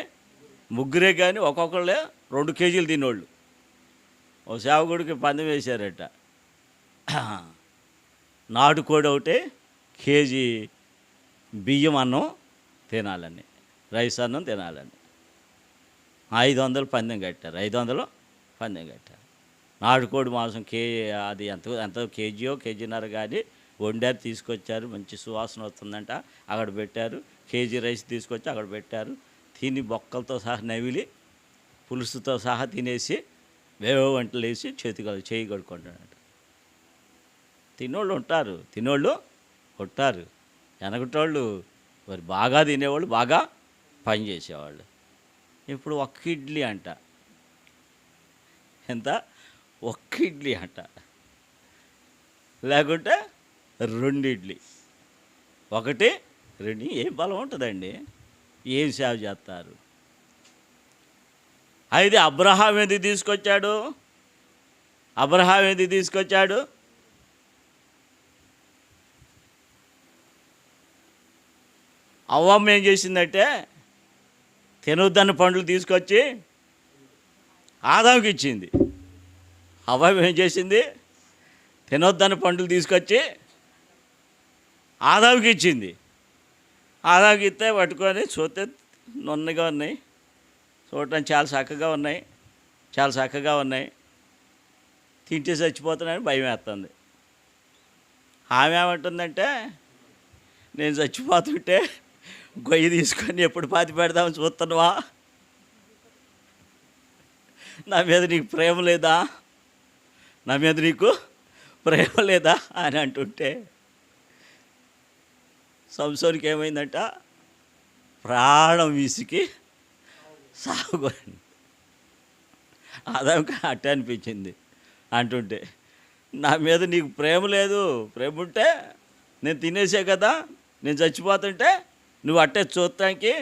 3 కానీ ఒక్కొక్కళ్ళే 2 కేజీలు తినేవాళ్ళు. ఓ సేవకుడికి పందెం వేశారట, నాటుకోడి ఒకటి కేజీ బియ్యం అన్నం తినాలని, రైస్ అన్నం తినాలని 500 పందెం కట్టారు. 500 పందెం కట్టారు. నాటుకోడి మాంసం అది ఎంత కేజీయో కేజీన్నర కానీ వండారు, తీసుకొచ్చారు. మంచి సువాసన వస్తుందంట, అక్కడ పెట్టారు. కేజీ రైస్ తీసుకొచ్చి అక్కడ పెట్టారు. తిని బొక్కలతో సహా నవిలి పులుసుతో సహా తినేసి వేవో వంటలు వేసి చేయి కడుక్కుంటాడంట. తినోళ్ళు ఉంటారు, ఉంటారు. వెనకటోళ్ళు మరి బాగా తినేవాళ్ళు, బాగా పనిచేసేవాళ్ళు. ఇప్పుడు 1 ఇడ్లీ అంట. ఎంత? 1 ఇడ్లీ అంట, లేకుంటే 2 ఇడ్లీ. 1 2 ఏం బలం ఉంటుందండి? ఏం సేవ చేస్తారు? అయితే అబ్రహాం ఎందుకు తీసుకొచ్చాడు? అవ్వమ్మ ఏం చేసిందంటే తినొద్దన్న పండ్లు తీసుకొచ్చి ఆదాముకి ఇచ్చింది. అవ్వమ్మ ఏం చేసింది? తినొద్దన్న పండ్లు తీసుకొచ్చి ఆదాముకి ఇచ్చింది. ఆదాముకి ఇస్తే పట్టుకొని చూస్తే నున్నగా ఉన్నాయి, చూడటానికి చాలా చక్కగా ఉన్నాయి. తింటే చచ్చిపోతున్నానని భయం వేస్తుంది. ఆమె ఏమంటుందంటే, నేను చచ్చిపోతుంటే గొయ్యి తీసుకొని ఎప్పుడు పాతి పెడదామని చూస్తున్నావా, నా మీద నీకు ప్రేమ లేదా, నా మీద నీకు ప్రేమ లేదా అని అంటుంటే సంసోనికి ఏమైందంట, ప్రాణం విసికి సాగుని. అదానికి అట్టే అనిపించింది అంటుంటే, నా మీద నీకు ప్రేమ లేదు, ప్రేమ ఉంటే నేను తినేసే కదా, నేను చచ్చిపోతుంటే నువ్వు అట్టే చూడటానికి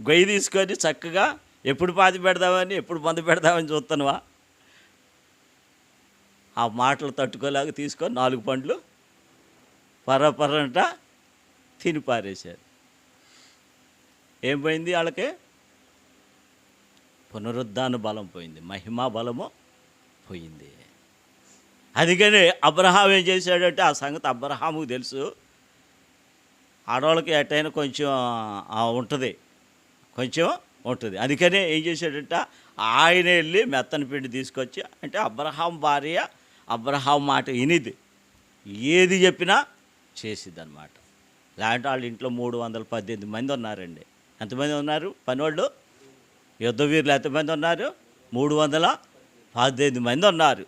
గొయ్యి తీసుకొని చక్కగా ఎప్పుడు పాతి పెడదామని, ఎప్పుడు మందు పెడదామని చూస్తున్నావా. ఆ మాటలు తట్టుకోలేక తీసుకొని 4 పండ్లు పర్రపర్రంట తిని పారేశారు. ఏం పోయింది వాళ్ళకి? పునరుద్ధాన బలం పోయింది, మహిమా బలము పోయింది. అందుకని అబ్రహాం ఏం చేశాడంటే, ఆ సంగతి అబ్రహాముకు తెలుసు. ఆడవాళ్ళకి ఎట్టయినా కొంచెం ఉంటుంది, కొంచెం ఉంటుంది. అందుకనే ఏం చేశాడంటే, ఆయన వెళ్ళి మెత్తని పిండి తీసుకొచ్చి, అంటే అబ్రహాం భార్య అబ్రహాం మాట వినిది, ఏది చెప్పినా చేసిద్ది అనమాట. లేదంటే వాళ్ళ ఇంట్లో 318 మంది ఉన్నారండి. ఎంతమంది ఉన్నారు పనివాళ్ళు? యుద్ధ వీరులు ఎంతమంది ఉన్నారు? 318 మంది ఉన్నారు.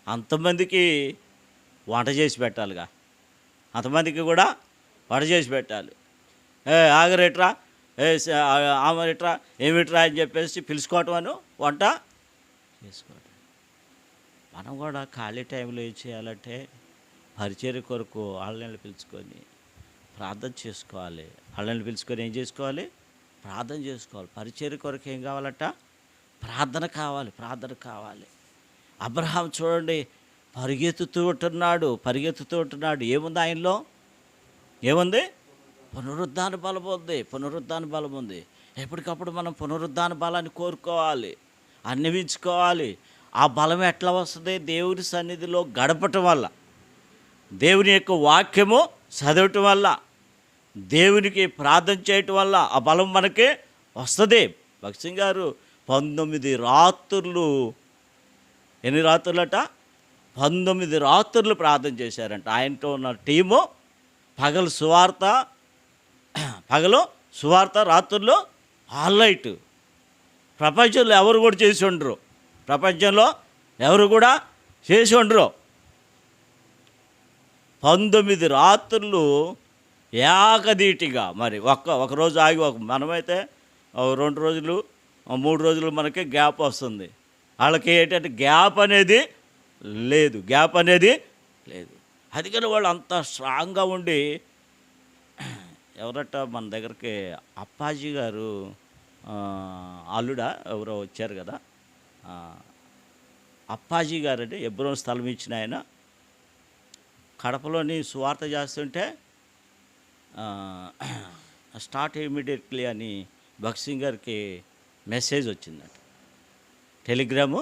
అంతమందికి వంట చేసి పెట్టాలిగా, అంతమందికి కూడా వంట చేసి పెట్టాలి. ఆగరేట్రా, ఆమరేట్రా, ఏమిట్రా అని చెప్పేసి పిలుచుకోవటం అను వంట చేసుకోవటం. మనం కూడా ఖాళీ టైంలో ఏం చేయాలంటే, పరిచర్య కొరకు వాళ్ళని పిలుచుకొని ప్రార్థన చేసుకోవాలి. వాళ్ళని పిలుచుకొని ఏం చేసుకోవాలి? ప్రార్థన చేసుకోవాలి. పరిచర్య కొరకు ఏం కావాలట? ప్రార్థన కావాలి, ప్రార్థన కావాలి. అబ్రహాం చూడండి, పరిగెత్తుతూ ఉంటున్నాడు. ఏముంది ఆయనలో? ఏముంది? పునరుద్ధాన బలం ఉంది, పునరుద్ధాన బలం ఉంది. ఎప్పటికప్పుడు మనం పునరుద్ధాన బలాన్ని కోరుకోవాలి, అన్వయించుకోవాలి. ఆ బలం ఎట్లా వస్తుంది? దేవుని సన్నిధిలో గడపటం వల్ల, దేవుని యొక్క వాక్యము చదవటం వల్ల, దేవునికి ప్రార్థన చేయటం వల్ల ఆ బలం మనకి వస్తుంది. భగత్ సింగ్ గారు 19 రాత్రులు, ఎన్ని రాత్రులట? 19 రాత్రులు ప్రార్థన చేశారంట. ఆయనతో ఉన్న టీము పగలు సువార్త, రాత్రుల్లో ఆల్నైట్. ప్రపంచంలో ఎవరు కూడా చేసి ఉండరు, 19 రాత్రులు ఏకదీటిగా. మరి ఒక రోజు ఆగి, మనమైతే 2 రోజులు 3 రోజులు మనకి గ్యాప్ వస్తుంది. వాళ్ళకి ఏంటంటే గ్యాప్ అనేది లేదు. అందుకని వాళ్ళు అంత స్ట్రాంగ్గా ఉండి, ఎవరట మన దగ్గరికి అప్పాజీ గారు అల్లుడా ఎవరో వచ్చారు కదా, అప్పాజీ గారు అంటే ఎబ్రోన్ స్థలం ఇచ్చిన ఆయన, కడపలోని సువార్త చేస్తుంటే స్టార్ట్ ఇమీడియట్లీ అని భగత్ సింగ్ గారికి మెసేజ్ వచ్చిందట, టెలిగ్రాము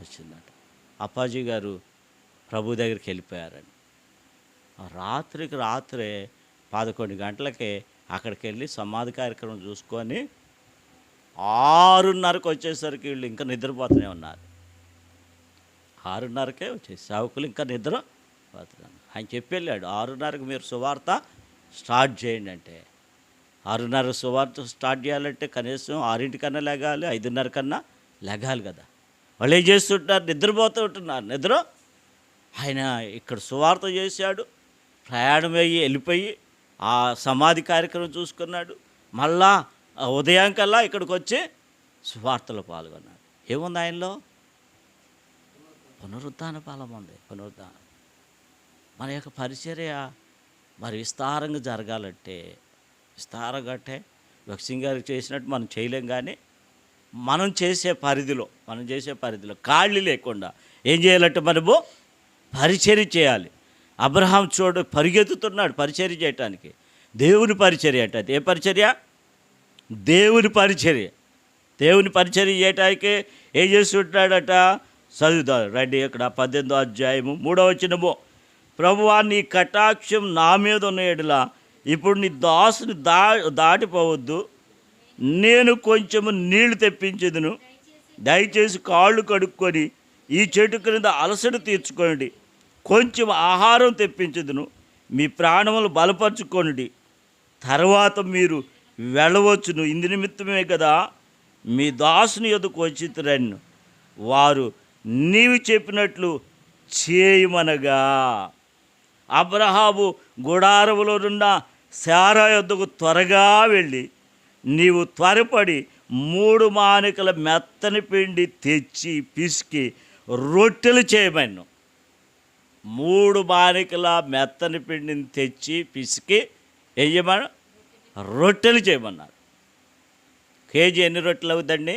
వచ్చిందట. అప్పాజీ గారు ప్రభు దగ్గరికి వెళ్ళిపోయారని. రాత్రికి రాత్రే 11 గంటలకే అక్కడికి వెళ్ళి సమాధి కార్యక్రమం చూసుకొని 6:30కి వచ్చేసరికి వీళ్ళు ఇంకా నిద్రపోతూనే ఉన్నారు. 6:30కే వచ్చేసి సేవకులు ఇంకా నిద్రపోతున్నారు. ఆయన చెప్పి వెళ్ళాడు, 6:30కి మీరు సువార్త స్టార్ట్ చేయండి అంటే. 6:30 సువార్త స్టార్ట్ చేయాలంటే కనీసం 6 లెగాలి, 5:30 లెగాలి కదా. వాళ్ళు ఏం చేస్తుంటారు? నిద్రపోతూ ఉంటున్నారు. ఆయన ఇక్కడ సువార్త చేశాడు, ప్రయాణం అయ్యి వెళ్ళిపోయి ఆ సమాధి కార్యక్రమం చూసుకున్నాడు. మళ్ళా ఉదయంకల్లా ఇక్కడికి వచ్చి సువార్తలో పాల్గొన్నాడు. ఏముంది ఆయనలో? పునరుద్ధాన బలం ఉంది. పునరుద్ధానం. మన యొక్క పరిచర్య మరి విస్తారంగా జరగాలంటే, భగత్ సింగ్ గారికి చేసినట్టు మనం చేయలేం. కానీ మనం చేసే పరిధిలో ఖాళీ లేకుండా ఏం చేయాలంటే మనము పరిచర్య చేయాలి. అబ్రహాం చూడు పరిగెత్తుతున్నాడు పరిచర్య చేయటానికి. దేవుని పరిచర్య అంటే ఏ పరిచర్య? దేవుని పరిచర్య చేయటానికి ఏం చేస్తుంటాడట? చదువుతాడు రండి. ఇక్కడ 18వ అధ్యాయము 3వ వచనము. ప్రభువా, నీ కటాక్షం నా మీద ఉన్న యెడల ఇప్పుడు నీ దాసుని దాటిపోవద్దు. నేను కొంచెము నీళ్లు తెప్పించేదును, దయచేసి కాళ్ళు కడుక్కొని ఈ చెట్టు క్రింద అలసట తీర్చుకోండి. కొంచెం ఆహారం తెప్పించదును, మీ ప్రాణములు బలపరుచుకోండి. తర్వాత మీరు వెళ్ళవచ్చును. ఇందు నిమిత్తమే కదా మీ దాసుని యొద్దకు వచ్చితురన్ను. వారు నీవు చెప్పినట్లు చేయమనగా అబ్రహాము గుడారములోనున్న శారా యొద్దకు త్వరగా వెళ్ళి, నీవు త్వరపడి 3 మానికల మెత్తని పిండి తెచ్చి పిసికి రొట్టెలు చేయమన్ను. 3 మానికల మెత్తని పిండిని తెచ్చి పిసికి వేయమని రొట్టెలు చేయమన్నారు. కేజీ ఎన్ని రొట్టెలు అవుతుందండి?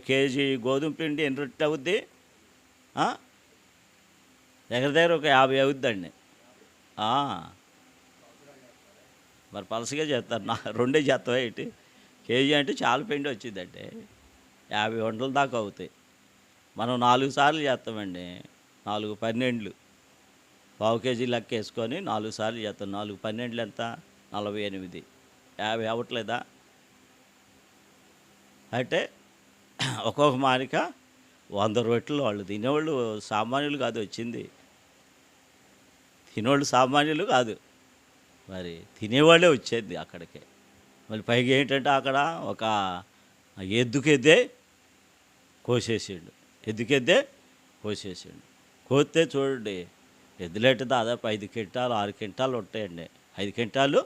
కేజీ గోధుమ పిండి ఎన్ని రొట్టెలు అవుద్ది? దగ్గర దగ్గర ఒక 50 అవుద్దండి. మరి పలసగా చేస్తారు. రెండే చేస్తావా ఏంటి? కేజీ అంటే చాలా పిండి వచ్చిందంటే 50 వంటల దాకా అవుతాయి. మనం 4 సార్లు చేస్తామండి. 4 12 పావు కేజీ లెక్క వేసుకొని 4 సార్లు చేస్తాం. 4 12 ఎంత? 48. 50 అవ్వట్లేదా? అంటే ఒక్కొక్క మానిక 100 రొట్టెలు. వాళ్ళు తినేవాళ్ళు సామాన్యులు కాదు వచ్చింది. తినేవాళ్ళు సామాన్యులు కాదు, మరి తినేవాళ్ళే వచ్చేది అక్కడికే. మళ్ళీ పైగా ఏంటంటే అక్కడ ఒక ఎద్దుకెద్దే కోసేసిండు. కోస్తే చూడండి, ఎద్దులంటే దాదాపు 5 క్వింటాలు 6 క్వింటాలు ఉంటాయండి. 5 క్వింటాలు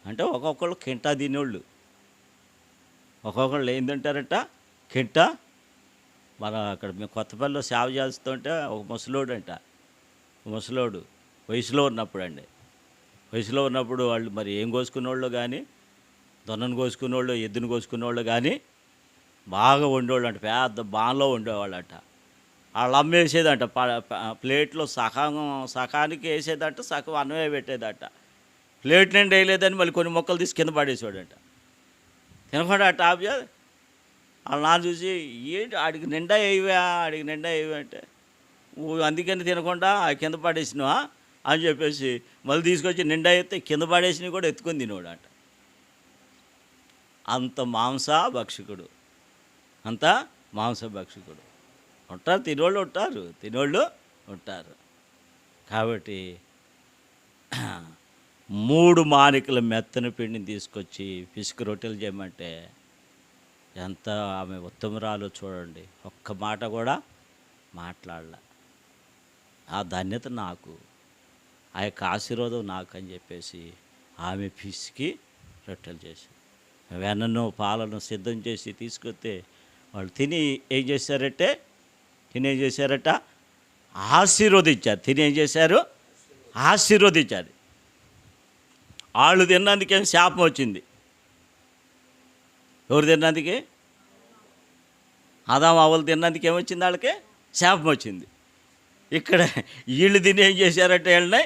అంటే ఒక్కొక్కళ్ళు కింటా తినేవాళ్ళు. ఒక్కొక్కళ్ళు ఏం తింటారట? కింటా. మన అక్కడ మేము కొత్తపల్లిలో సేవ చేస్తుంటే ఒక ముసలోడు వయసులో ఉన్నప్పుడు వాళ్ళు మరి ఏం కోసుకునేవాళ్ళు కానీ, దొన్నను కోసుకునేవాళ్ళు, ఎద్దును కోసుకునేవాళ్ళు కానీ బాగా వండేవాళ్ళు అంట. పెద్ద బాన్లో వండేవాళ్ళంట. వాళ్ళు అమ్మేసేదంట. ప్లేట్లో సకానికి వేసేదంట, సగం అన్నమే పెట్టేదట. ప్లేట్ నిండా వేయలేదని మళ్ళీ కొన్ని మొక్కలు తీసి కింద పడేసేవాడంట. తినకుండా టాప్ వాళ్ళ నాన్న చూసి, ఏంటి ఆడికి నిండా వేయవా అంటే, అందుకని తినకుండా కింద పడేసినవా అని చెప్పేసి మళ్ళీ తీసుకొచ్చి నిండా అయితే కింద పడేసినవి కూడా ఎత్తుకొని తినేవాడు అంట. అంత మాంసభక్షకుడు ఉంటారు. తినోళ్ళు ఉంటారు. కాబట్టి 3 మానికల మెత్తని పిండిని తీసుకొచ్చి పిసికి రొట్టెలు చేయమంటే ఎంత ఆమె ఉత్తమరాలో చూడండి. ఒక్క మాట కూడా మాట్లాడలే. ఆ ధన్యత నాకు, ఆ యొక్క ఆశీర్వాదం నాకు అని చెప్పేసి ఆమె పిసికి రొట్టెలు చేసి వెన్నను పాలను సిద్ధం చేసి తీసుకొస్తే వాళ్ళు తిని ఏం చేశారట? ఆశీర్వదించారు. ఆశీర్వదించారు. వాళ్ళు తిన్నందుకేం శాపం వచ్చింది. ఎవరు తిన్నందుకే? ఆదాము అవ్వలు తిన్నందుకు ఏమొచ్చింది? వాళ్ళకి శాపం వచ్చింది. ఇక్కడ వీళ్ళు తిని ఏం చేశారంటే వీళ్ళని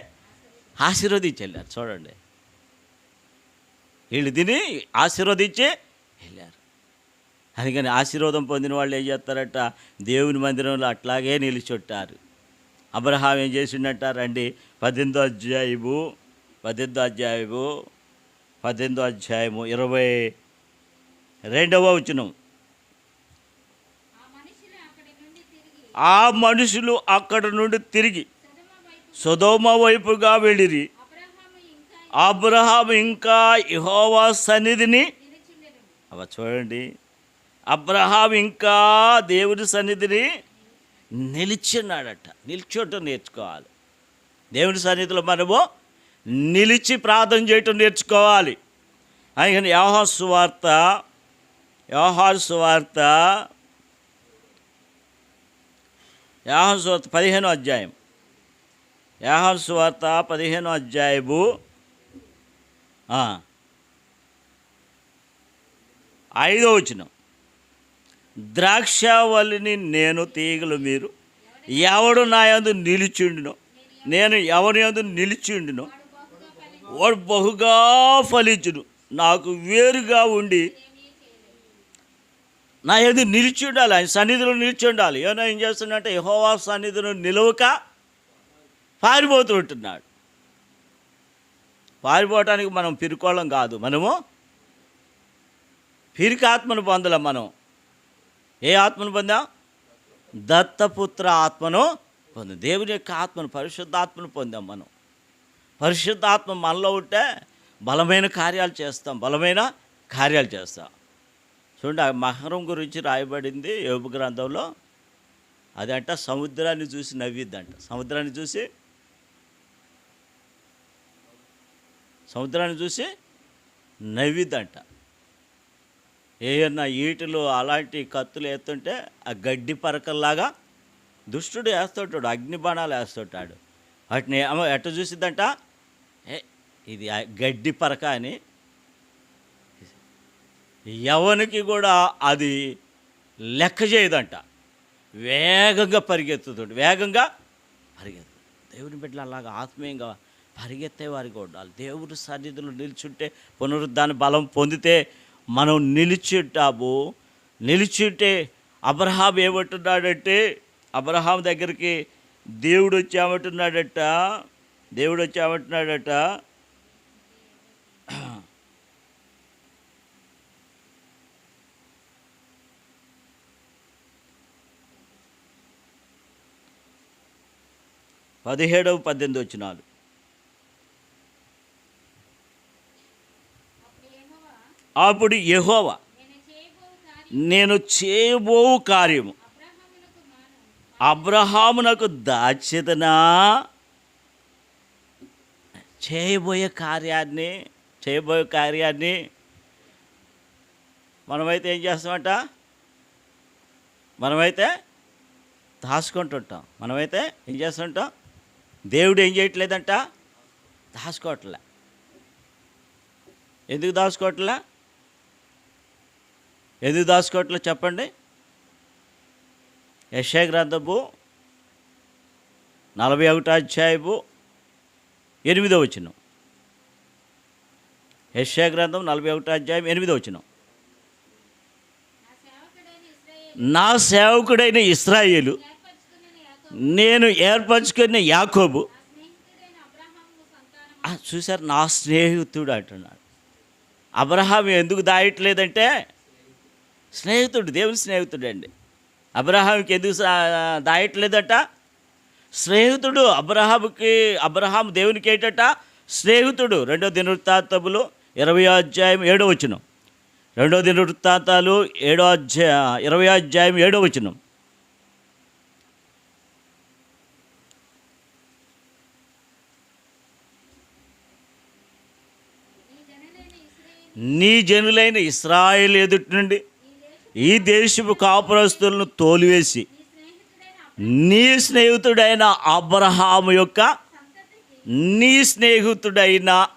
ఆశీర్వదించి చూడండి. వీళ్ళు తిని ఆశీర్వదించి వెళ్ళారు. అందుకని ఆశీర్వాదం పొందిన వాళ్ళు ఏం చేస్తారట? దేవుని మందిరంలో అట్లాగే నిలిచొట్టారు. అబ్రహాం ఏం చేసిండట? రండి 18వ అధ్యాయము 22వ వచనం. ఆ మనుషులు అక్కడ నుండి తిరిగి సొదొమ వైపుగా వెళ్ళిరి. అబ్రహాము ఇంకా యెహోవా సన్నిధిని చూడండి. అబ్రహాం ఇంకా దేవుని సన్నిధిని నిలిచిన్నాడట. నిల్చోటం నేర్చుకోవాలి. దేవుని సన్నిధిలో మనము నిలిచి ప్రార్థన చేయటం నేర్చుకోవాలి. అందుకని యోహాను సువార్త 15వ అధ్యాయం. యోహాను సువార్త 15వ అధ్యాయము 5వ వచనం. ద్రాక్షవల్లిని నేను, తీగలు మీరు. ఎవడు నా యందు నిలిచిండునో, నేను ఎవరి యందు నిలిచిండునో వాడు బహుగా ఫలించును. నాకు వేరుగా ఉండి నా యందు నిలిచి ఉండాలి. ఆయన సన్నిధిలో నిలిచి ఉండాలి. ఏం చేస్తున్నాడంటే యెహోవా సన్నిధిలో నిలవక పారిపోతూ ఉంటున్నాడు. పారిపోవటానికి మనం పిరుకోవడం కాదు, మనము పిరికి ఆత్మను పొందలేం మనం. ఏ ఆత్మను పొందాం? దత్తపుత్ర ఆత్మను పొందాం. దేవుని యొక్క ఆత్మను, పరిశుద్ధాత్మను పొందాం మనం. పరిశుద్ధాత్మ మనలో ఉంటే బలమైన కార్యాలు చేస్తాం, బలమైన కార్యాలు చేస్తాం. చూడండి, ఆ మహరం గురించి రాయబడింది యోబు గ్రంథంలో. అదంట సముద్రాన్ని చూసి నవ్విద్దంట. సముద్రాన్ని చూసి నవ్విద్దంట. ఏమన్నా ఈటలు అలాంటి కత్తులు వేస్తుంటే ఆ గడ్డి పరకల్లాగా దుష్టుడు వేస్తుంటాడు, అగ్ని బాణాలు వేస్తుంటాడు. వాటిని ఎట్ట చూసిద్దంట, ఇది గడ్డి పరక అని. ఎవరికి కూడా అది లెక్క చేయదంట. వేగంగా పరిగెత్తుతుంది. దేవుని బిడ్డలు అలాగా ఆత్మీయంగా పరిగెత్తే వారికి ఉండాలి. దేవుడి సన్నిధిలో నిల్చుంటే, పునరుద్ధాన బలం పొందితే మనం నిలిచుంటే అబ్రహాం ఏమంటున్నాడంటే, అబ్రహాం దగ్గరికి దేవుడు వచ్చామంటున్నాడట. 17-18 వచనాలు. అప్పుడు యెహోవా, నేను చేయబోవు కార్యము అబ్రహామునకు దాచెదనా. చేయబోయే కార్యాన్ని మనమైతే ఏం చేస్తామంట? మనమైతే దాచుకుంటుంటాం. మనమైతే ఏం చేస్తుంటాం? దేవుడు ఏం చేయట్లేదంట? దాచుకోవట్లే. ఎందుకు దాచుకోవట్లే చెప్పండి. యెషయా గ్రంథము 41వ అధ్యాయము 8వ వచనం. యెషయా గ్రంథం 41వ అధ్యాయం 8వ వచనం. నా సేవకుడైన ఇశ్రాయేలు, నేను ఏర్పరచుకున్న యాకోబు. చూసారు, నా స్నేహితుడు అంటున్నాడు. అబ్రహాం ఎందుకు దాయట్లేదంటే స్నేహితుడు, దేవుని స్నేహితుడు అండి. అబ్రహాంకి ఎందుకు దాయట్లేదట? స్నేహితుడు. అబ్రహాం దేవునికి ఏంటట? స్నేహితుడు. 2వ దినవృత్తాంతములు 20వ అధ్యాయం 7వ వచనం. 2వ దినవృత్తాంతాలు 20వ అధ్యాయం 7వ వచనం. నీ జనులైన ఇశ్రాయేలు ఎదుటి నుండి ఈ దేశపు కాపురస్తులను తోలివేసి నీ స్నేహితుడైన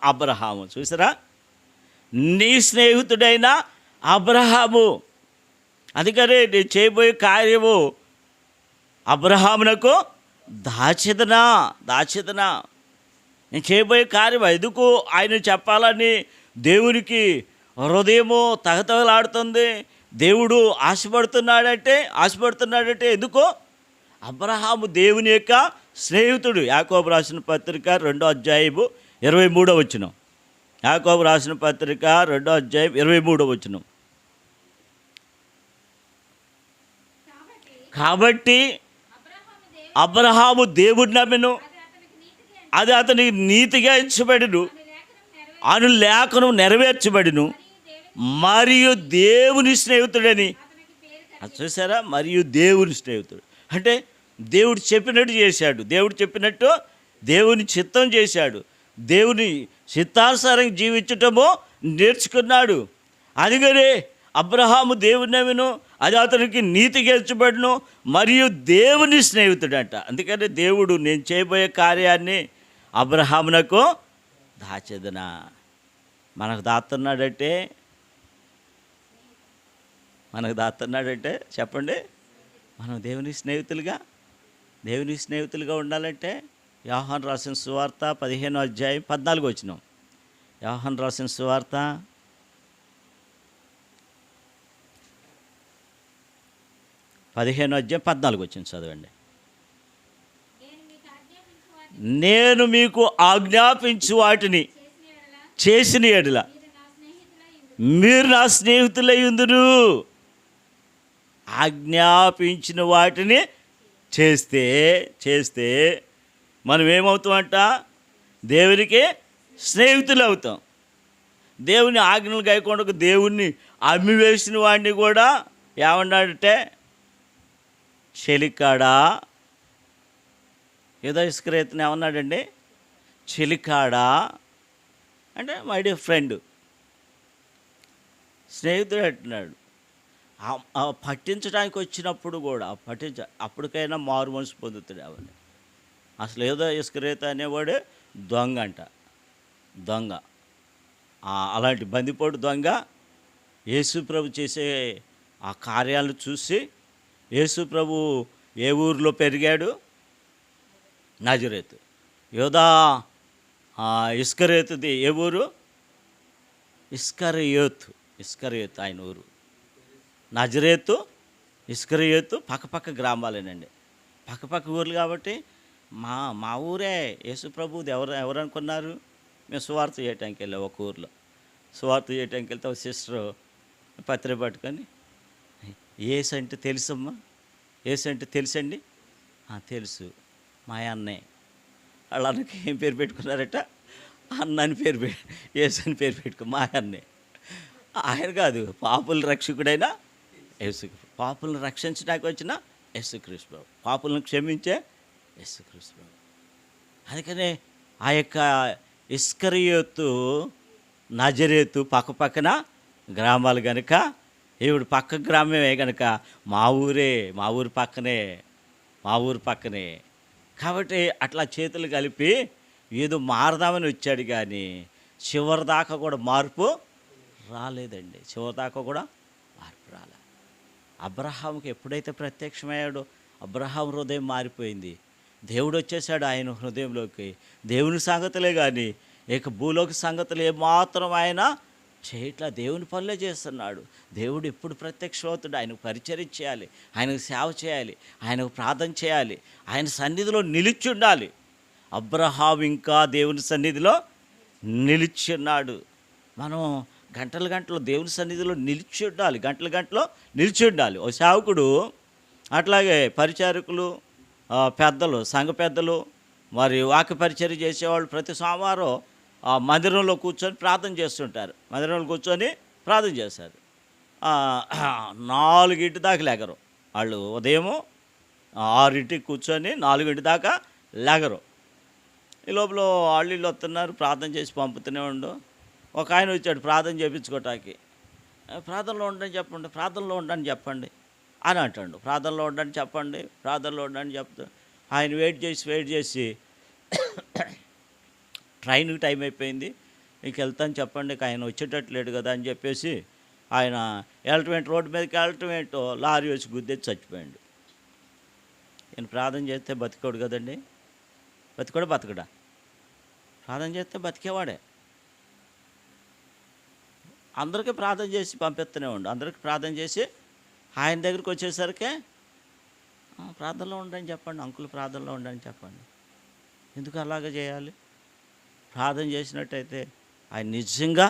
అబ్రహాము. చూసారా, నీ స్నేహితుడైన అబ్రహాము. అందుకనే నేను చేయబోయే కార్యము అబ్రహామునకు దాచెదనా. నేను చేయబోయే కార్యం ఎందుకు ఆయన చెప్పాలని దేవునికి హృదయము తగతగలాడుతుంది. దేవుడు ఆశపడుతున్నాడంటే ఎందుకో? అబ్రహాము దేవుని యొక్క స్నేహితుడు. యాకోబు రాసిన పత్రిక 2వ అధ్యాయము 23వ వచనం. యాకోబు రాసిన పత్రిక 2వ అధ్యాయం 23వ వచనం. కాబట్టి అబ్రహాము దేవుడిని నమ్మెను, అది అతనికి నీతిగా ఎంచబడెను అను లేఖనం నెరవేర్చబడిను, మరియు దేవుని స్నేహితుడని. చూసారా, మరియు దేవుని స్నేహితుడు అంటే దేవుడు చెప్పినట్టు చేశాడు. దేవుని చిత్తం చేశాడు. దేవుని చిత్తానుసారం జీవించటము నేర్చుకున్నాడు. అందుకనే అబ్రహాము దేవుని నమ్మెను, అది అతనికి నీతిగా ఎంచబడును, మరియు దేవుని స్నేహితుడు అంట. అందుకని దేవుడు నేను చేయబోయే కార్యాన్ని అబ్రహామునకు దాచెదనా. మనకు దాస్తున్నాడంటే చెప్పండి, మనం దేవుని స్నేహితులుగా ఉండాలంటే యోహాను రాసిన సువార్త 15వ అధ్యాయం 14వ వచనం. యోహాను రాసిన సువార్త 15వ అధ్యాయం 14వ వచనం చదవండి. నేను మీకు ఆజ్ఞాపించు వాటిని చేసిన యెడల మీరు నా స్నేహితులయ్యుందురు, ఆజ్ఞాపించిన వాటిని చేస్తే చేస్తే మనం ఏమవుతామంట? దేవునికి స్నేహితులు అవుతాం. దేవుని ఆజ్ఞలు గైకొండకు దేవుణ్ణి అమ్మివేసిన వాడిని కూడా ఏమన్నాడంటే, చెలికాడా, ఏదో ఇస్కరియోతుని ఏమన్నాడండి? చెలికాడా అంటే మై డియర్ ఫ్రెండ్, స్నేహితుడు అంటున్నాడు. పట్టించడానికి వచ్చినప్పుడు కూడా అప్పటికైనా మారు మనసు పొందుతాడు అవన్నీ. అసలు ఏదో ఇస్కరియోతు అనేవాడు దొంగ అంట, దొంగ. అలాంటి బందిపోటు దొంగ యేసు ప్రభు చేసే ఆ కార్యాలను చూసి, యేసు ప్రభు ఏ ఊరిలో పెరిగాడు? నజరేతు. యోధా ఇస్కరియోతుది ఏ ఊరు? ఇస్కరియోతు ఆయన ఊరు. నజరేతు, ఇస్కరియోతు పక్కపక్క గ్రామాలేనండి, పక్కపక్క ఊర్లు. కాబట్టి మా ఊరే యేసు ప్రభుది. ఎవరు అనుకున్నారు? మేము సువార్త చేయటానికి వెళ్ళాం ఒక ఊర్లో. సువార్త చేయటానికి వెళ్తే ఒక సిస్టరు పత్రిక పట్టుకొని, యేసు అంటే తెలుసమ్మా, యేసు అంటే తెలుసండి. తెలుసు, మా అన్నే. వాళ్ళ అన్నకి ఏం పేరు పెట్టుకున్నారట? అన్న అని పేరు యేసు అని పేరు పెట్టుకో. మా అన్నే. ఆయన కాదు, పాపుల రక్షకుడైన యేసు, పాపులను రక్షించడానికి వచ్చిన యేసుక్రీస్తు ప్రభు, పాపులను క్షమించే యేసుక్రీస్తు ప్రభు. అందుకనే ఆ యొక్క ఇస్కరియోతు, నజరేతు పక్కపక్కన గ్రామాలు కనుక, ఈవిడ పక్క గ్రామమే కనుక మా ఊరు పక్కనే. కాబట్టి అట్లా చేతులు కలిపి ఏదో మారదామని వచ్చాడు, కానీ చివరి దాకా కూడా మార్పు రాలేదండి. చివరి దాకా కూడా మార్పు రాలే. అబ్రహాముకి ఎప్పుడైతే ప్రత్యక్షమయ్యాడో అబ్రహాం హృదయం మారిపోయింది. దేవుడు వచ్చేసాడు ఆయన హృదయంలోకి. దేవుని సంగతులే కానీ ఇక భూలోక సంగతులు ఏమాత్రం ఆయన చేయట్లా, దేవుని పనులే చేస్తున్నాడు. దేవుడు ఎప్పుడు ప్రత్యక్షమవుతాడు? ఆయనకు పరిచర్య చేయాలి, ఆయనకు సేవ చేయాలి, ఆయనకు ప్రార్థన చేయాలి, ఆయన సన్నిధిలో నిలిచి ఉండాలి. అబ్రహాం ఇంకా దేవుని సన్నిధిలో నిలిచి ఉన్నాడు. మనం గంటలు దేవుని సన్నిధిలో నిలిచి ఉండాలి, గంటలు నిలిచి ఉండాలి. ఓ సేవకుడు అట్లాగే పరిచారకులు, పెద్దలు, సంఘ పెద్దలు, మరి వాక్య పరిచర్య చేసేవాళ్ళు ప్రతి సోమవారం మందిరంలో కూర్చొని ప్రార్థన చేస్తుంటారు. మందిరంలో కూర్చొని ప్రార్థన చేస్తారు. 4 దాకా లేగరు వాళ్ళు. ఉదయం 6 కూర్చొని 4 దాకా లేగరు. ఈ లోపల వాళ్ళు వస్తున్నారు, ప్రార్థన చేసి పంపుతూనే ఉండు. ఒక ఆయన వచ్చాడు ప్రార్థన చేయించుకోవటానికి. ప్రార్థనలో ఉండని చెప్పండి అని అంటాడు. ప్రార్థనలో ఉండని చెప్తా. ఆయన వెయిట్ చేసి ట్రైన్కి టైం అయిపోయింది, ఇంక వెళ్తాను చెప్పండి, ఆయన వచ్చేటట్టు లేడు కదా అని చెప్పేసి ఆయన రోడ్డు మీదకి వెళ్ళటమేంటో లారీ వచ్చి గుద్దేసి చచ్చిపోయాడు. నేను ప్రార్థన చేస్తే బతికోడు కదండి. బతకడా? ప్రార్థన చేస్తే బతికేవాడే. అందరికీ ప్రార్థన చేసి పంపిస్తూనే ఉండు. అందరికీ ప్రార్థన చేసి ఆయన దగ్గరికి వచ్చేసరికి ప్రార్థనలో ఉండని చెప్పండి, అంకుల్ ప్రార్థనలో ఉండని చెప్పండి. ఎందుకు అలాగ చేయాలి? ప్రార్థన చేసినట్టయితే ఆయన నిజంగా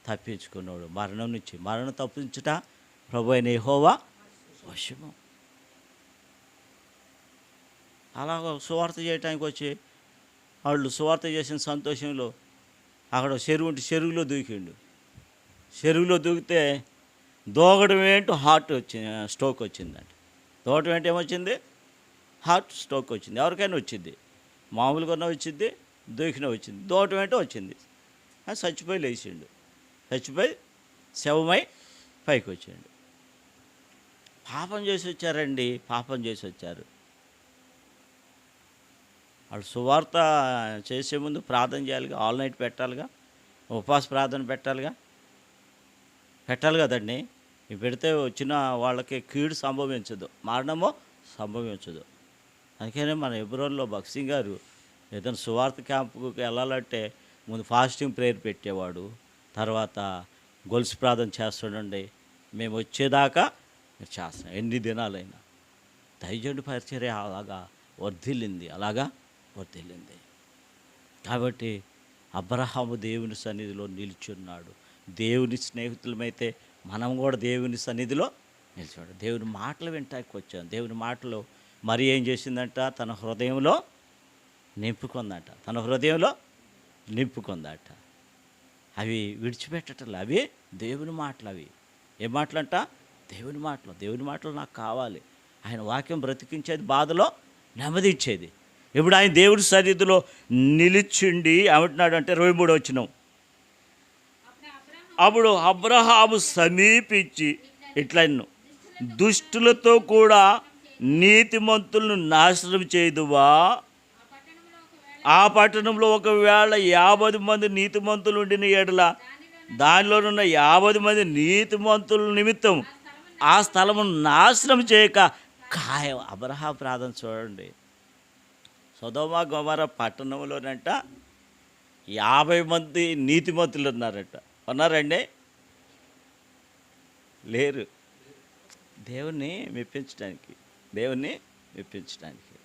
తప్పించుకున్నాడు మరణం నుంచి. మరణం తప్పించుట ప్రభు అయిన యెహోవా వశము. అలాగ సువార్త చేయటానికి వచ్చి వాళ్ళు సువార్త చేసిన సంతోషంలో అక్కడ చెరువు ఉంటే చెరువులో దూకిండు. చెరువులో దూకితే దూకడం ఏంటో స్ట్రోక్ వచ్చిందండి. దూకడం ఏంటి ఏమొచ్చింది? హార్ట్ స్ట్రోక్ వచ్చింది. ఎవరికైనా వచ్చింది, మామూలుగా వచ్చింది, దూకిన వచ్చింది. దూకడం ఏంటో వచ్చింది. చచ్చిపోయి లేచిండు. చచ్చిపోయి శవమై పైకి వచ్చాడు. పాపం చేసి వచ్చారు. వాళ్ళు సువార్త చేసే ముందు ప్రార్థన చేయాలిగా, ఆల్ నైట్ పెట్టాలిగా, ఉపవాస ప్రార్థన పెట్టాలి కదండి. ఇవి పెడితే వచ్చిన వాళ్ళకి కీడు సంభవించదు, మరణమో సంభవించదు. అందుకనే మన ఎబ్రోన్లో భక్సింగ్ గారు ఏదైనా సువార్త క్యాంపుకి వెళ్ళాలంటే ముందు ఫాస్టింగ్ ప్రేయర్ పెట్టేవాడు, తర్వాత గొలుసు ప్రార్థన చేస్తుండండి, మేము వచ్చేదాకా మీరు చేస్తాం. ఎన్ని దినాలైనా దైవజనుడి పరిచర్య అలాగా వర్ధిల్లింది. కాబట్టి అబ్రహాము దేవుని సన్నిధిలో నిలిచున్నాడు. దేవుని స్నేహితులమైతే మనం కూడా దేవుని సన్నిధిలో నిలిచాడు. దేవుని మాటలు వింటానికి వచ్చాం. దేవుని మాటలు మరి ఏం చేసిందంట, తన హృదయంలో నింపుకుందట. తన హృదయంలో నింపుకుందట. అవి విడిచిపెట్టటంలో అవి దేవుని మాటలు. అవి ఏ మాటలంట? దేవుని మాటలు. దేవుని మాటలు నాకు కావాలి. ఆయన వాక్యం బ్రతికించేది, బాధలో నెమ్మది ఇచ్చేది. ఇప్పుడు ఆయన దేవుడి సన్నిధిలో నిలిచిండి ఏమంటున్నాడు అంటే 23వ వచనం, అప్పుడు అబ్రహాము సమీపించి ఇట్లన్ను, దుష్టులతో కూడా నీతిమంతులను నాశనం చేయదువా? ఆ పట్టణంలో ఒకవేళ 50 మంది నీతిమంతులు ఉండిన ఎడల దానిలోనున్న 50 మంది నీతిమంతుల నిమిత్తం ఆ స్థలము నాశనం చేయక ఖాయం. అబ్రహాము ప్రార్థన చూడండి. సొదొమ గొమొర్ర పట్టణంలోనంట 50 మంది నీతిమంతులు ఉన్నారట. ఉన్నారండి? లేరు. దేవుణ్ణి మెప్పించడానికి, దేవుణ్ణి మెప్పించడానికి,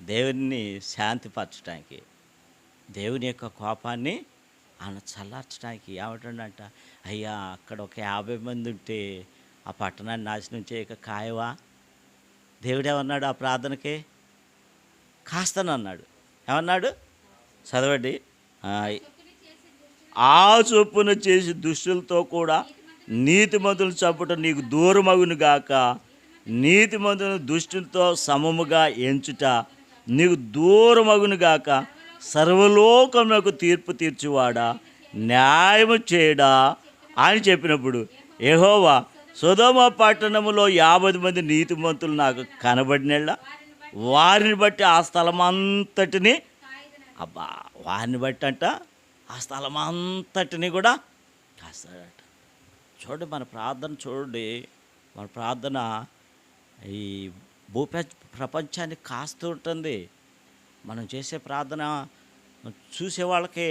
దేవుణ్ణి శాంతిపరచడానికి, దేవుని యొక్క కోపాన్ని ఆయన చల్లార్చడానికి ఏమంటాడంట, అయ్యా అక్కడ ఒక 50 మంది ఉంటే ఆ పట్టణాన్ని నాశనం చేయక కాయవా? దేవుడేమన్నాడు ఆ ప్రార్థనకి? కాస్తానన్నాడు. ఏమన్నాడు? చదవండి. ఆ చొప్పున చేసి దుష్టులతో కూడా నీతిమంతులు చంపుట నీకు దూరమగును గాక, నీతిమంతులను దుష్టులతో సమముగా ఎంచుట నీకు దూరమగును గాక, సర్వలోకమునకు తీర్పు తీర్చువాడా, న్యాయము చేయడా అని చెప్పినప్పుడు యెహోవా సొదొమ పట్టణములో 50 మంది నీతిమంతులు నాకు కనబడినళ్ళ వారిని బట్టి ఆ స్థలమంతటిని, అబ్బా వారిని బట్టి అంట ఆ స్థలమంతటిని కూడా కాస్తాడట. చూడండి మన ప్రార్థన, చూడండి మన ప్రార్థన ఈ ప్రపంచాన్ని కాస్తూ ఉంటుంది. మనం చేసే ప్రార్థన చూసే వాళ్ళకి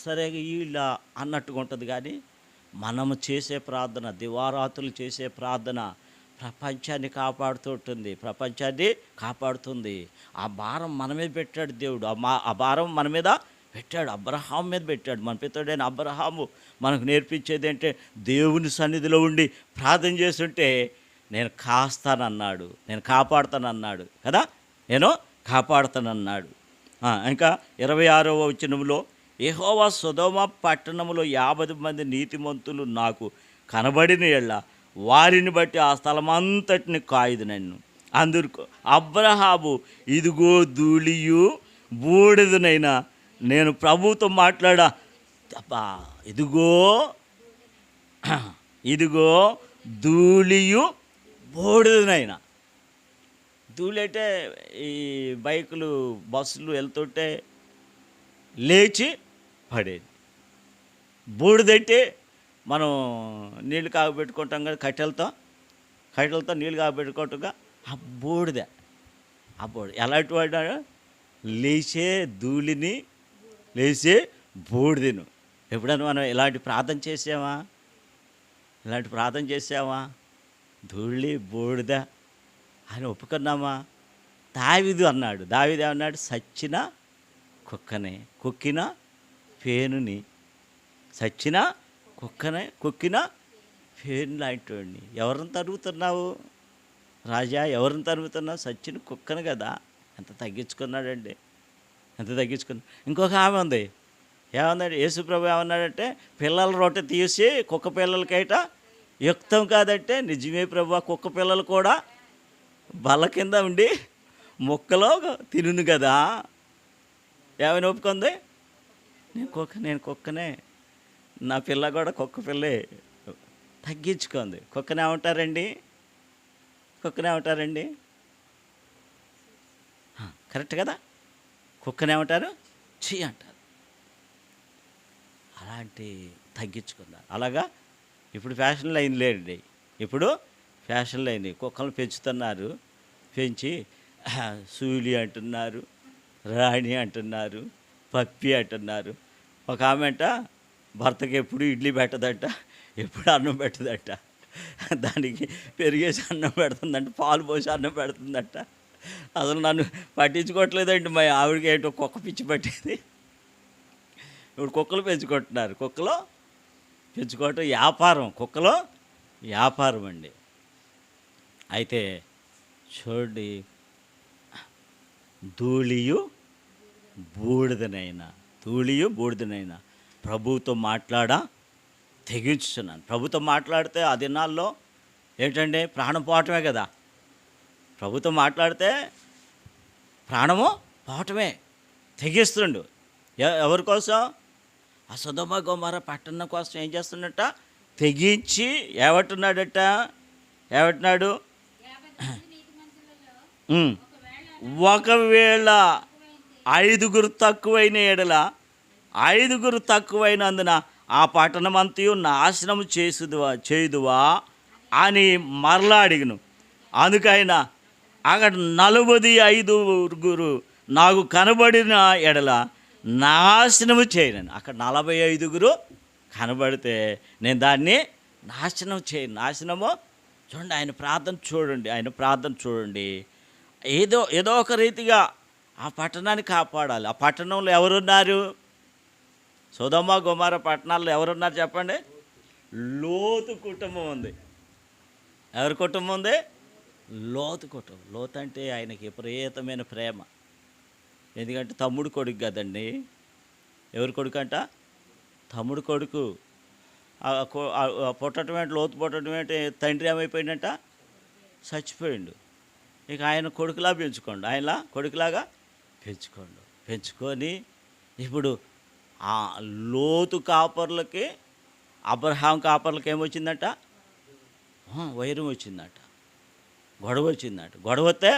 సరే వీళ్ళ అన్నట్టుగా ఉంటుంది. కానీ మనము చేసే ప్రార్థన, దివారాతులు చేసే ప్రార్థన ప్రపంచాన్ని కాపాడుతూ ఉంటుంది, ప్రపంచాన్ని కాపాడుతుంది. ఆ భారం మన మీద పెట్టాడు దేవుడు. ఆ భారం మన మీద పెట్టాడు, అబ్రహాము మీద పెట్టాడు. మన పితరుడైన అబ్రహాము మనకు నేర్పించేది అంటే దేవుని సన్నిధిలో ఉండి ప్రార్థన చేస్తుంటే నేను కాస్తానన్నాడు, నేను కాపాడుతానన్నాడు కదా, నేను కాపాడుతానన్నాడు. ఇంకా 26వ వచనంలో యెహోవా సొదొమ పట్టణంలో 50 మంది నీతిమంతులు నాకు కనబడిన ఎళ్ళ వారిని బట్టి ఆ స్థలమంతటిని కాయుదు నన్ను. అందుకు అబ్రహాము ఇదిగో ధూళియు బూడిదనైనా నేను ప్రభువుతో మాట్లాడా, ఇదిగో ధూళియు బూడిదనైనా. ధూళి అంటే ఈ బైకులు బస్సులు వెళ్తుంటే లేచి పడేది. బూడిదంటే మనం నీళ్ళు కాగబెట్టుకుంటాం కదా, కట్టెలతో నీళ్ళు కాగబెట్టుకుంటాగా, ఆ బూడిద ఎలాంటి వాడు? లేచే ధూళిని, లేచే బూడిదను. ఎప్పుడైనా మనం ఇలాంటి ప్రార్థన చేసామా? ఇలాంటి ప్రార్థన చేసామా? ధూళి బూడిద అని ఒప్పుకున్నామా? దావీదు ఏమన్నాడు? సచ్చిన కుక్కనే, కొక్కిన పేనుని, సచ్చిన కొక్కిన పేను లాంటి ఎవరిని తరుగుతున్నావు రాజా? ఎవరిని తరుగుతున్నావు? సచ్చిన కుక్కను కదా. ఎంత తగ్గించుకున్నాడండి, ఎంత తగ్గించుకున్నా. ఇంకొక ఆమె ఉంది, ఏమన్నాడు యేసుప్రభు? ఏమన్నాడంటే పిల్లల రొట్టె తీసి కుక్క పిల్లలకైట యుక్తం కాదంటే, నిజమే ప్రభు, కుక్క పిల్లలు కూడా బల్ల కింద ఉండి మొక్కలో తినును కదా. ఏమైనా ఒప్పుకుంది? నేను కుక్కనే, నా పిల్ల కూడా కుక్క పిల్లే. తగ్గించుకుంది. కుక్కనేమంటారండి? కరెక్ట్ కదా? కుక్కనేమంటారు? చీ అంటారు. అలాంటి తగ్గించుకున్నారు. అలాగా ఇప్పుడు ఫ్యాషన్లు అయింది లేండి. ఇప్పుడు ఫ్యాషన్లు అయినాయి. కుక్కలను పెంచుతున్నారు, పెంచి సూలి అంటున్నారు, రాణి అంటున్నారు, పప్పి అంటున్నారు. ఒక ఆమె అంట భర్తకి ఎప్పుడు ఇడ్లీ పెట్టదంట, ఎప్పుడు అన్నం పెట్టదంట, దానికి పెరిగేసి అన్నం పెడుతుందంట, పాలు పోసి అన్నం పెడుతుందంట. అసలు నన్ను పట్టించుకోవట్లేదండి. మా ఆవిడకి ఏంటో కుక్క పిచ్చి పట్టేది. ఇప్పుడు కుక్కలు పెంచుకుంటున్నారు. కుక్కలో పెంచుకోవటం వ్యాపారం, కుక్కలో వ్యాపారం అండి. అయితే చూడండి, ధూళియు బూడిదనైనా ప్రభువుతో తెగించుతున్నాను. ప్రభుతో మాట్లాడితే ఆ దినాల్లో ఏంటంటే ప్రాణం పోవటమే కదా. ప్రభుతో మాట్లాడితే ప్రాణము పోవటమే. తెగిస్తుండు. ఎవరి కోసం? ఆ సొదొమ గొమొర్రా పట్టణం కోసం ఏం చేస్తున్నట్ట? తెగించి ఏమంటున్నాడట? ఒకవేళ 5 తక్కువైనందున ఆ పట్టణమంతయు నాశనం చేయుదువా అని మరలా అడిగను. అందుకైనా అక్కడ 45 నాకు కనబడిన ఎడల నాశనము చేయను. అక్కడ 45 కనబడితే నేను దాన్ని నాశనం చేయను. నాశనము చూడండి, ఆయన ప్రార్థన చూడండి. ఏదో ఒక రీతిగా ఆ పట్టణాన్ని కాపాడాలి. ఆ పట్టణంలో ఎవరున్నారు? సొదొమ గొమొర్రా పట్టణాల్లో ఎవరున్నారు చెప్పండి? లోతు కుటుంబం ఉంది. ఎవరి కుటుంబం ఉంది? లోతు కుటుంబం. లోతు అంటే ఆయనకి విపరీతమైన ప్రేమ. ఎందుకంటే తమ్ముడు కొడుకు కదండి. ఎవరి కొడుకు అంట? తమ్ముడు కొడుకు. పుట్టడం ఏంటి? లోతు పుట్టడం ఏంటి? తండ్రి ఏమైపోయిందంట? చచ్చిపోయిండు. ఇక ఆయన కొడుకులా పెంచుకోండి. ఆయనలా కొడుకులాగా పెంచుకొని ఇప్పుడు ఆ లోతు కాపర్లకి, అబ్రహాం కాపర్లకి ఏమొచ్చిందట? వైరం వచ్చిందట, గొడవ వచ్చిందట. గొడవ వస్తే,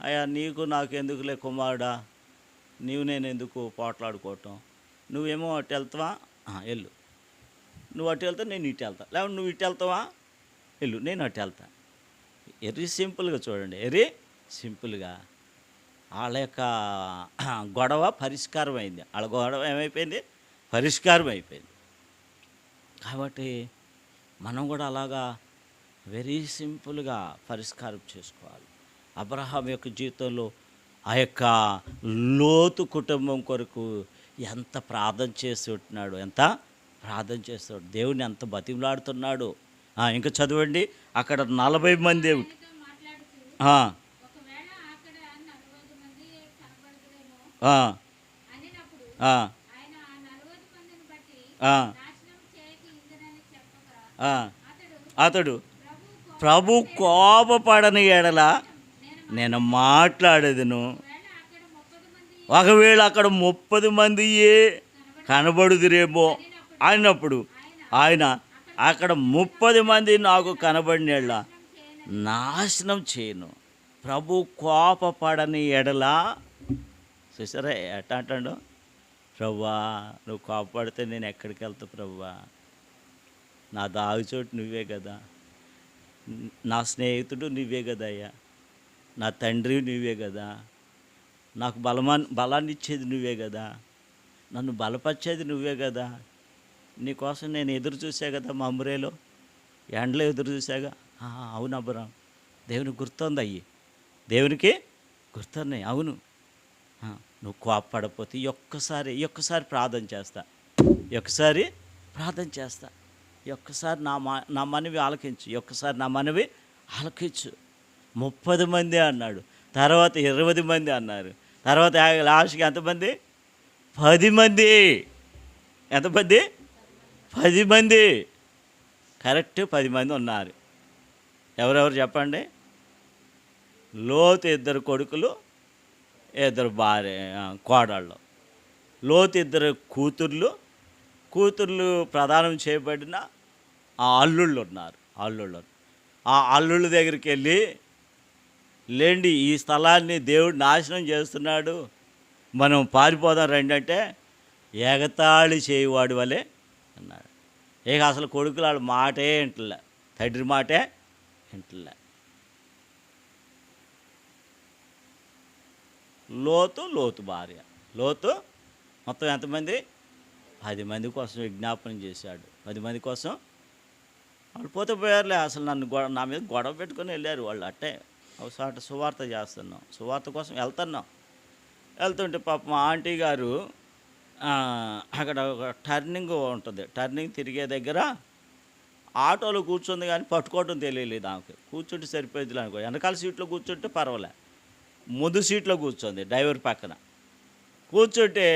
అయ్యా నీకు నాకు ఎందుకులే కుమారుడా, నేను ఎందుకు పోట్లాడుకోవటం, నువ్వేమో అటు వెళ్తావా, వెళ్ళు, నువ్వు అటు వెళ్తా నేను ఇటు వెళ్తా, లేకపోతే నువ్వు ఇటు వెళ్తావా, వెళ్ళు, నేను అటు వెళ్తా. వెరీ సింపుల్గా చూడండి, వెరీ సింపుల్గా వాళ్ళ యొక్క గొడవ పరిష్కారం అయింది. వాళ్ళ గొడవ ఏమైపోయింది? పరిష్కారం అయిపోయింది. కాబట్టి మనం కూడా అలాగా వెరీ సింపుల్గా పరిష్కారం చేసుకోవాలి. అబ్రహాం యొక్క జీవితంలో ఆ యొక్క లోతు కుటుంబం కొరకు ఎంత ప్రార్థన చేస్తున్నాడు, దేవుని ఎంత బతిమలాడుతున్నాడు. ఇంకా చదవండి, అక్కడ 40 మంది. అతడు ప్రభు కోపపడని ఎడల నేను మాట్లాడేదను. ఒకవేళ అక్కడ 30 మందియే కనబడుదురేమో అన్నప్పుడు ఆయన అక్కడ 30 మంది నాకు కనబడిన నాశనం చేయను. ప్రభు కోపపడని ఎడల. చూసారా ఎట్లా అంటాడు? ప్రభువా నువ్వు కోపపడితే నేను ఎక్కడికి వెళ్తా ప్రభువా? నా దాగుచోటు నువ్వే కదా, నా స్నేహితుడు నువ్వే కదా అయ్యా, నా తండ్రి నువ్వే కదా, నాకు బలాన్ని ఇచ్చేది నువ్వే కదా, నన్ను బలపరిచేది నువ్వే కదా. నీకోసం నేను ఎదురు చూసా కదా, మమ్రేలో ఎండలో ఎదురు చూసాగా. అవును అబ్రహాం, దేవునికి గుర్తుంది, దేవునికి గుర్తున్నాయి. అవును, నువ్వు కోపపడపోతే ఒక్కసారి ప్రార్థన చేస్తా, ఒక్కసారి నా మనవి ఆలకించు, నా మనవి ఆలకించు. 30 మంది అన్నాడు, తర్వాత 20 మంది అన్నారు, తర్వాత లాస్ట్కి ఎంతమంది? 10 మంది. ఎంతమంది? 10 మంది. కరెక్ట్ 10 మంది ఉన్నారు. ఎవరెవరు చెప్పండి? లోతు 2 కొడుకులు, 2 కోడళ్ళు. లోతు 2 కూతుర్లు ప్రదానం చేయబడిన ఆ అల్లుళ్ళు ఉన్నారు. ఆ అల్లుళ్ళ దగ్గరికి వెళ్ళి, లేండి ఈ స్థలాన్ని దేవుడు నాశనం చేస్తున్నాడు, మనం పారిపోదాం రండి అంటే, ఎగతాళి చేయవాడు వలె అన్నాడు. ఇక అసలు కొడుకులు వాళ్ళ మాటే వింటలే, తండ్రి మాటే వింటలే. లోతు భార్య. లోతు మొత్తం ఎంతమంది? 10 మంది కోసం విజ్ఞాపనం చేశాడు. 10 మంది కోసం వాళ్ళు పోయారులే. అసలు నా మీద గొడవ పెట్టుకొని వెళ్ళారు వాళ్ళు. అట్టే ఒకసారి సువార్త చేస్తున్నాం, సువార్త కోసం వెళ్తుంటే పాపం ఆంటీ గారు అక్కడ ఒక టర్నింగ్ ఉంటుంది. టర్నింగ్ తిరిగే దగ్గర ఆటోలో కూర్చుంది కానీ పట్టుకోవటం తెలియలేదు ఆమెకి. కూర్చుంటే సరిపోయిందిలే అనుకో. వెనకాల సీట్లో కూర్చుంటే పర్వాలే. ముందు సీట్లో కూర్చుంది డ్రైవర్ పక్కన. కూర్చుంటే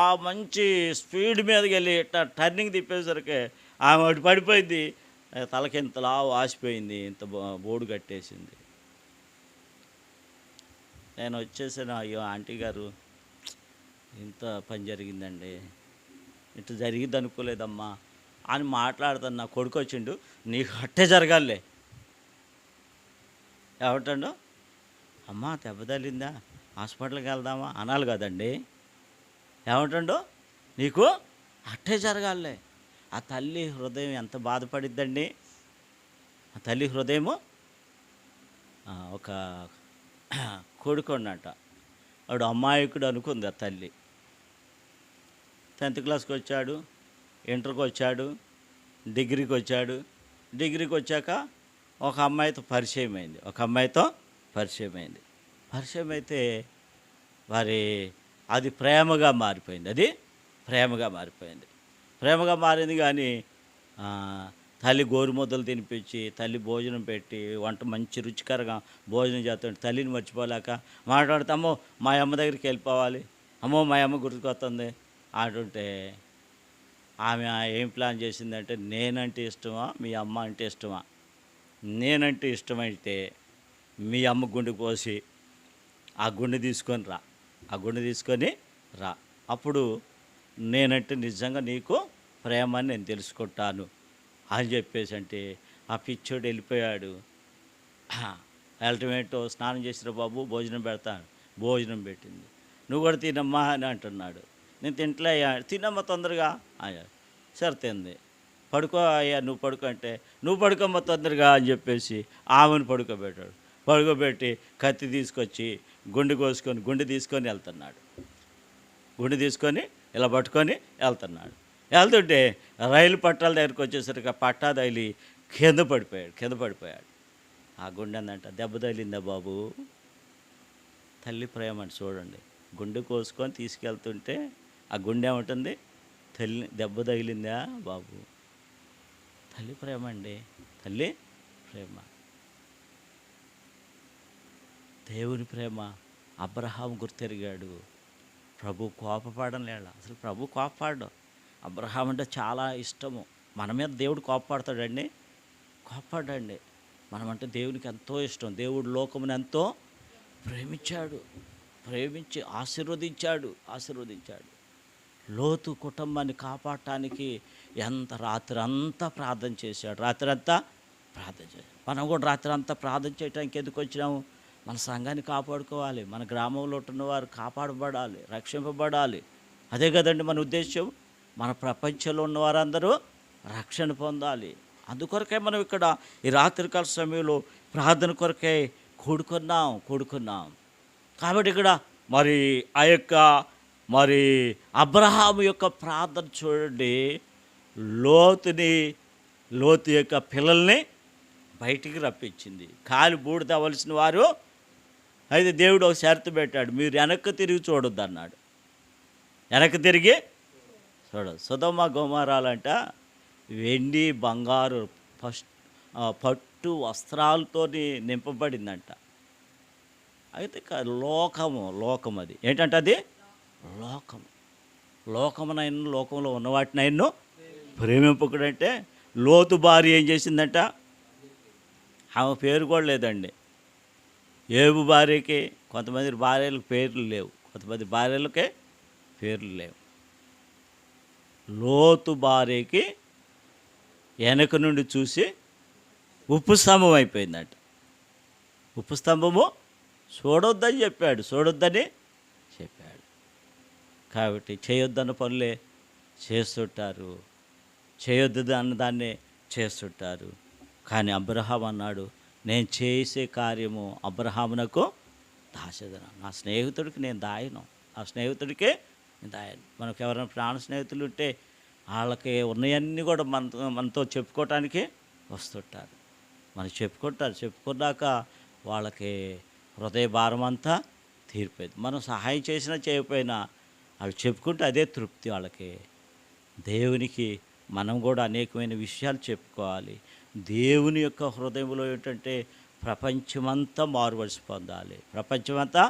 ఆ మంచి స్పీడ్ మీదకెళ్ళి ఇట్లా టర్నింగ్ తిప్పేసరికి ఆమె అటు పడిపోయింది. తలకి ఇంతలా వాసిపోయింది. ఇంత బోర్డు కట్టేసింది. నేను వచ్చేసాను. అయ్యో ఆంటీ గారు, ఇంత పని జరిగిందండి, ఇట్లా జరిగిద్ది అనుకోలేదమ్మా అని మాట్లాడుతాను. నా కొడుకు వచ్చిండు, నీకు అట్టే జరగాలే. ఏమంటాడు, అమ్మా దెబ్బ తగిలిందా, హాస్పిటల్కి వెళ్దామా అనాలి కదండి. ఏమంటాడు, నీకు అట్టే జరగాలే. ఆ తల్లి హృదయం ఎంత బాధపడిద్దండి. ఆ తల్లి హృదయము ఒక కొడుకు ఉన్నట, వాడు అమాయకుడు అనుకుంది ఆ తల్లి. 10th క్లాస్కి వచ్చాడు, ఇంటర్కి వచ్చాడు, డిగ్రీకి వచ్చాడు. డిగ్రీకి వచ్చాక ఒక అమ్మాయితో పరిచయం అయింది. పరిచయం అయితే అది ప్రేమగా మారిపోయింది. ప్రేమగా మారింది. కానీ తల్లి గోరుముద్దలు తినిపించి, తల్లి భోజనం పెట్టి, వంట మంచి రుచికరంగా భోజనం చేస్తుంటే తల్లిని మర్చిపోలేక మాట్లాడితే, అమ్మో మా అమ్మ దగ్గరికి వెళ్ళిపోవాలి, అమ్మో మా అమ్మ గుర్తుకొస్తుంది అంటుంటే, ఆమె ఏం ప్లాన్ చేసిందంటే, నేనంటే ఇష్టమా మీ అమ్మ అంటే ఇష్టమా? నేనంటే ఇష్టమైతే మీ అమ్మ గుండెకి పోసి ఆ గుండె తీసుకొని రా, అప్పుడు నేనంటే నిజంగా నీకు ప్రేమ అని నేను తెలుసుకుంటాను అని చెప్పేసి అంటే, ఆ పిచ్చోడు వెళ్ళిపోయాడు. అల్టిమేట్ స్నానం చేసిరా బాబు, భోజనం పెడతాను. భోజనం పెట్టింది. నువ్వు కూడా తినమ్మా అని అంటున్నాడు. నేను తింటలే అయ్యా. తినమ్మా తొందరగా అయ్యా. సరే తింది. పడుకో అయ్యా, నువ్వు పడుకో అంటే, నువ్వు పడుకోమ్మా తొందరగా అని చెప్పేసి ఆమెను పడుకోబెట్టి కత్తి తీసుకొచ్చి గుండె తీసుకొని వెళ్తున్నాడు. ఇలా పట్టుకొని వెళ్తున్నాడు. వెళ్తుంటే రైలు పట్టాల దగ్గరికి వచ్చేసరికి పట్టా తగిలి కింద పడిపోయాడు. ఆ గుండె అందంట, దెబ్బ తగిలిందా బాబు? తల్లి ప్రేమ అని చూడండి. గుండె కోసుకొని తీసుకెళ్తుంటే ఆ గుండె ఏముంటుంది, దెబ్బ తగిలిందా బాబు? తల్లి ప్రేమ అండి. తల్లి ప్రేమ, దేవుని ప్రేమ. అబ్రహాం గుర్తెరిగాడు. ప్రభు కోపపడడం లేదా? అసలు ప్రభు కోపపడడం. అబ్రహాం అంటే చాలా ఇష్టము. మన మీద దేవుడు కోపపడతాడండి? కోపపడండి. మనమంటే దేవునికి ఎంతో ఇష్టం. దేవుడు లోకమును ఎంతో ప్రేమించి ఆశీర్వదించాడు. లోతు కుటుంబాన్ని కాపాడటానికి రాత్రి అంతా ప్రార్థన చేశాడు. మనం కూడా రాత్రి అంతా ప్రార్థన చేయడానికి ఎందుకు వచ్చినాము? మన సంఘాన్ని కాపాడుకోవాలి, మన గ్రామంలో ఉన్నవారు కాపాడబడాలి, రక్షింపబడాలి. అదే కదండి మన ఉద్దేశం. మన ప్రపంచంలో ఉన్న వారందరూ రక్షణ పొందాలి. అందుకొరకే మనం ఇక్కడ ఈ రాత్రికాల సమయంలో ప్రార్థన కొరకే కూడుకున్నాం. కాబట్టి ఇక్కడ మరి అబ్రహాము యొక్క ప్రార్థన చూడండి. లోతు యొక్క పిల్లల్ని బయటికి రప్పించింది. కాలి బూడిద అవ్వాల్సిన వారు అయితే దేవుడు ఒక షరతు పెట్టాడు, మీరు వెనక్కి తిరిగి చూడొద్దు అన్నాడు. వెనక్కి తిరిగి చూడదు. సొదొమ గొమొర్రాలంట వెండి బంగారు పట్టు వస్త్రాలతో నింపబడిందంట. అయితే లోకం అది ఏంటంటే, అది లోకంలో ఉన్న వాటినైనా ప్రేమింపకుడంటే, లోతు భార్య ఏం చేసిందంట? ఆమె పేరు కూడా లేదండి. ఏబు భార్యకి కొంతమంది భార్యలకు పేర్లు లేవు, కొంతమంది భార్యలకే పేర్లు లేవు. లోతు భార్యకి వెనక నుండి చూసి ఉప్పు స్తంభం అయిపోయిందంట. ఉప్పు స్తంభము చూడొద్దని చెప్పాడు. కాబట్టి చేయొద్దన్న పనులే చేస్తుంటారు, చేయొద్దు అన్న దాన్నే చేస్తుంటారు. కానీ అబ్రహాం అన్నాడు, నేను చేసే కార్యము అబ్రహామునకు దాచేదను. నా స్నేహితుడికి నేను దాయను. మనకు ఎవరైనా ప్రాణ స్నేహితులు ఉంటే వాళ్ళకి ఉన్నవన్నీ కూడా మనతో చెప్పుకోవటానికి వస్తుంటారు. మనకు చెప్పుకున్నాక వాళ్ళకి హృదయ భారం అంతా తీరిపోయింది. మనం సహాయం చేసినా చేయకపోయినా వాళ్ళు చెప్పుకుంటే అదే తృప్తి వాళ్ళకి. దేవునికి మనం కూడా అనేకమైన విషయాలు చెప్పుకోవాలి. దేవుని యొక్క హృదయంలో ఏంటంటే ప్రపంచమంతా మారుమనసు పొందాలి. ప్రపంచమంతా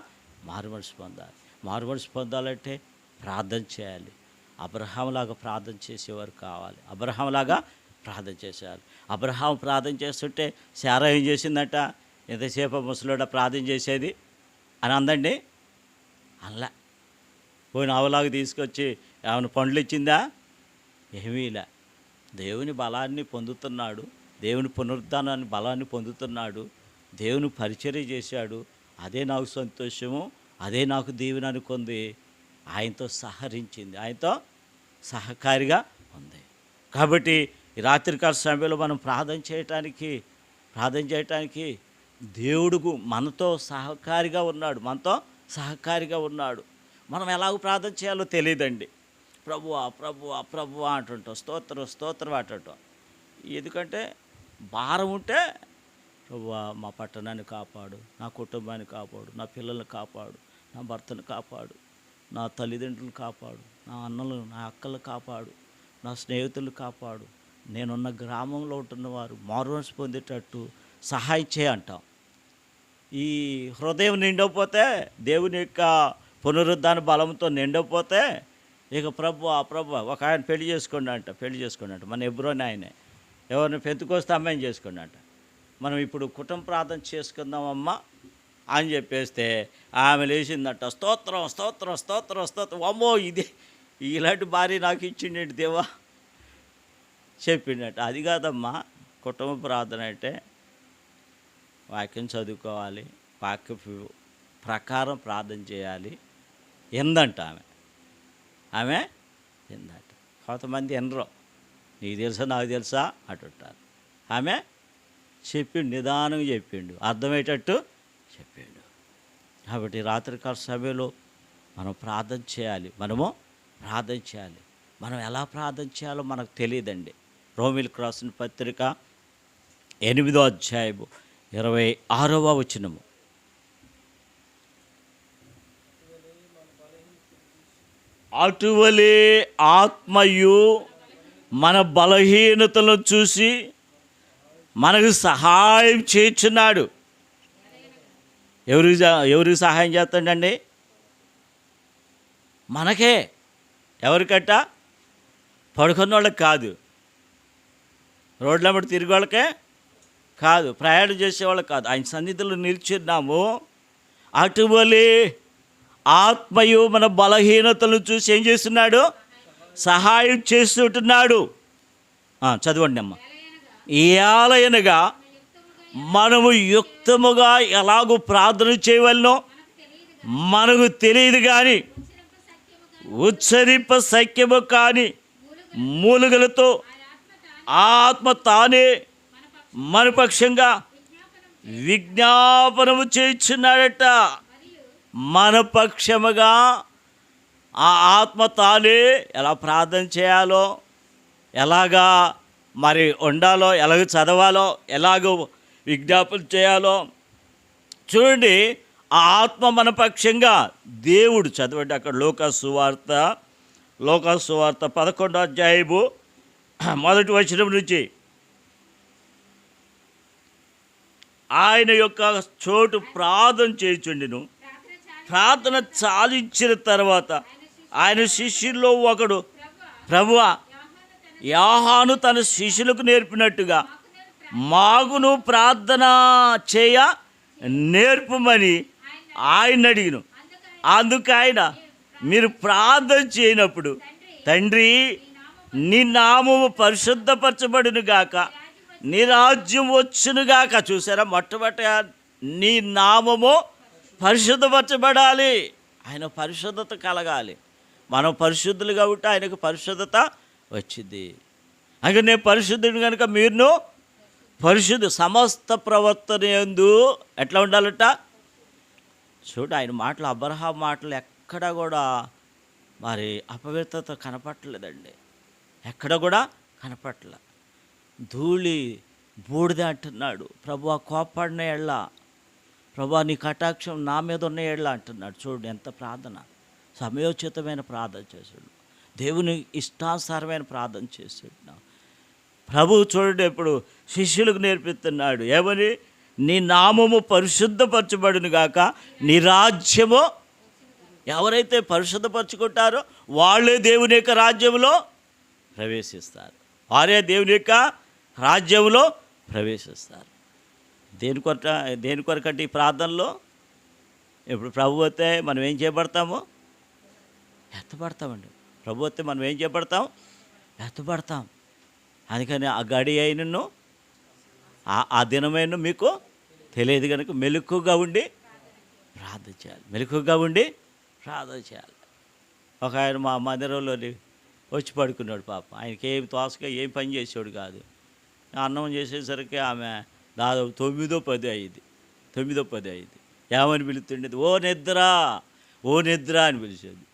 మారుమనసు పొందాలి. మారుమనసు పొందాలంటే ప్రార్థన చేయాలి. అబ్రహాంలాగా ప్రార్థన చేసేవారు కావాలి. అబ్రహాంలాగా ప్రార్థన చేసేవారు. అబ్రహాం ప్రార్థన చేస్తుంటే శారా ఏం చేసిందట? ఎంతసేపు ముసలోడ ప్రార్థన చేసేది అని అందండి. అలా పోయిన ఆవులాగా తీసుకొచ్చి ఏమైనా పండ్లు ఇచ్చిందా? ఏమీ ఇలా. దేవుని బలాన్ని పొందుతున్నాడు, దేవుని పునరుద్ధానాన్ని బలాన్ని పొందుతున్నాడు, దేవుని పరిచర్య చేశాడు. అదే నాకు సంతోషము, అదే నాకు దీవెన అనుకుంది. ఆయనతో సహకరించింది, ఆయనతో సహకారిగా ఉంది. కాబట్టి ఈ రాత్రికాల సమయంలో మనం ప్రార్థన చేయటానికి దేవుడు మనతో సహకారిగా ఉన్నాడు. మనం ఎలాగో ప్రార్థన చేయాలో తెలియదండి. ప్రభువా ప్రభువా ప్రభువా అంటుంటాం, స్తోత్రం అంటుంటాం. ఎందుకంటే భారం ఉంటే ప్రభువా మా పట్టణాన్ని కాపాడు, నా కుటుంబాన్ని కాపాడు, నా పిల్లల్ని కాపాడు, నా భర్తను కాపాడు, నా తల్లిదండ్రులను కాపాడు, నా అన్నలు నా అక్కలను కాపాడు, నా స్నేహితులను కాపాడు, నేనున్న గ్రామంలో ఉంటున్నవారు మారుమనసు పొందేటట్టు సహాయం చేయంటాం. ఈ హృదయం నిండకపోతే, దేవుని యొక్క పునరుద్ధాన బలంతో నిండకపోతే ఇక ప్రభువా ఒక ఆయన పెళ్లి చేసుకోండి అంట. మన ఎబ్రోని ఆయనే ఎవరిని పెంతుకొస్తే అమ్మాయిని చేసుకోండి అంట. మనం ఇప్పుడు కుటుంబ ప్రార్థన చేసుకుందామమ్మా అని చెప్పేస్తే ఆమె లేచిందట, స్తోత్రం. అమ్మో, ఇది ఇలాంటి భార్య నాకు ఇచ్చిండేంటి దేవా చెప్పిండట. అది కాదమ్మా కుటుంబ ప్రార్థన అంటే. వాక్యం చదువుకోవాలి, వాక్య ప్రకారం ప్రార్థన చేయాలి. ఎందంట ఆమె ఎందంట. కొంతమంది ఎనరో, నీకు తెలుసా నాకు తెలుసా అంటుంటారు. ఆమె చెప్పిండు, నిదానంగా చెప్పిండు, అర్థమయ్యేటట్టు చెప్పిండు. కాబట్టి రాత్రికాల సమయంలో మనం ప్రార్థన చేయాలి. మనం ఎలా ప్రార్థన చేయాలో మనకు తెలియదండి. రోమీయులకు రాసిన పత్రిక 8వ అధ్యాయము 26వ వచనము. అటువలే ఆత్మయు మన బలహీనతలను చూసి మనకు సహాయం చేస్తున్నాడు. ఎవరికి సహాయం చేస్తాడండి? మనకే. ఎవరికట్ట? పడుకున్న వాళ్ళకి కాదు, రోడ్ల మీద తిరిగే వాళ్ళకే కాదు, ప్రయాణం చేసేవాళ్ళకి కాదు. ఆయన సన్నిధిలో నిలిచిన్నాము. అటువలే ఆత్మయు మన బలహీనతలను చూసి ఏం చేస్తున్నాడు? సహాయం చేస్తుంటున్నాడు. చదవండి అమ్మ. ఏలయనగా మనము యుక్తముగా ఎలాగో ప్రార్థన చేయవలనో మనకు తెలియదు, కానీ ఉచ్చరింప సఖ్యము కాని మూలుగలతో ఆత్మ తానే మన పక్షంగా విజ్ఞాపనము చేయుచున్నాడట. మన పక్షముగా ఆ ఆత్మ తానే ఎలా ప్రార్థన చేయాలో, ఎలాగా మరి ఉండాలో, ఎలాగ చదవాలో, ఎలాగో విజ్ఞాపన చేయాలో చూడండి. ఆ ఆత్మ మన పక్షంగా దేవుడు, చదవండి అక్కడ లోకాసువార్త 11వ అధ్యాయము 1వ వచనం నుంచి. ఆయన యొక్క చోటు ప్రార్థన చేయుచుండెను. ప్రార్థన చాలించిన తర్వాత ఆయన శిష్యుల్లో ఒకడు, ప్రభువా, యోహాను తన శిష్యులకు నేర్పినట్టుగా మాకును ప్రార్థన చేయ నేర్పమని ఆయన అడిగిను. అందుకు ఆయన, మీరు ప్రార్థన చేయనప్పుడు, తండ్రి నీ నామము పరిశుద్ధపరచబడును గాక, నీ రాజ్యం వచ్చును గాక. చూసారా, మొట్టమొదట నీ నామము పరిశుద్ధపరచబడాలి. ఆయన పరిశుద్ధత కలగాలి. మనం పరిశుద్ధులుగా ఉంటే ఆయనకు పరిశుద్ధత వచ్చింది. అందుకే నేను పరిశుద్ధుడు కనుక మీరును పరిశుద్ధ సమస్త ప్రవర్తన యందు ఎట్లా ఉండాలట? చూడు, ఆయన మాటలు, అబ్రహాం మాటలు ఎక్కడ కూడా మరి అపవిత్రత కనపట్టలేదండి. ఎక్కడ కూడా కనపట్ల. ధూళి బూడిద అంటున్నాడు. ప్రభువా, కోపాడిన ఎళ్ళ, ప్రభువా నీ కటాక్షం నా మీద ఉన్న ఎళ్ళ అంటున్నాడు. చూడు ఎంత ప్రార్థన. సమయోచితమైన ప్రార్థన చేసాడు, దేవుని ఇష్టానుసారమైన ప్రార్థన చేసాడు. ప్రభువు చూడండి ఇప్పుడు శిష్యులకు నేర్పిస్తున్నాడు ఏమని, నీ నామము పరిశుద్ధపరచబడును గాక, నీ రాజ్యము. ఎవరైతే పరిశుద్ధపరచుకుంటారో వాళ్ళే దేవుని యొక్క రాజ్యంలో ప్రవేశిస్తారు, వారే దేవుని యొక్క రాజ్యంలో ప్రవేశిస్తారు. దేని కొరకంటే ఈ ప్రార్థనలో ఇప్పుడు ప్రభు వస్తే మనం ఏం చేయబడతాము? ఎత్తబడతామండి. ప్రభు వస్తే మనం ఏం చేయబడతాం? ఎత్తబడతాం. అందుకని ఆ గడి అయినను ఆ దినమైన మీకు తెలియదు కనుక మెలకుగా ఉండి ప్రార్థన చేయాలి, మెలకుగా ఉండి ప్రార్థన చేయాలి. ఒక ఆయన మా మందిరంలో వచ్చి పడుకున్నాడు. పాప ఆయనకి ఏం తోసగా ఏం పని చేసేవాడు కాదు. అన్నం చేసేసరికి ఆమె దాదాపు 9:10 అయ్యింది. 9:10 అయ్యింది. ఏమని పిలుతుండేది? ఓ నిద్ర, ఓ నిద్ర అని పిలిచేది.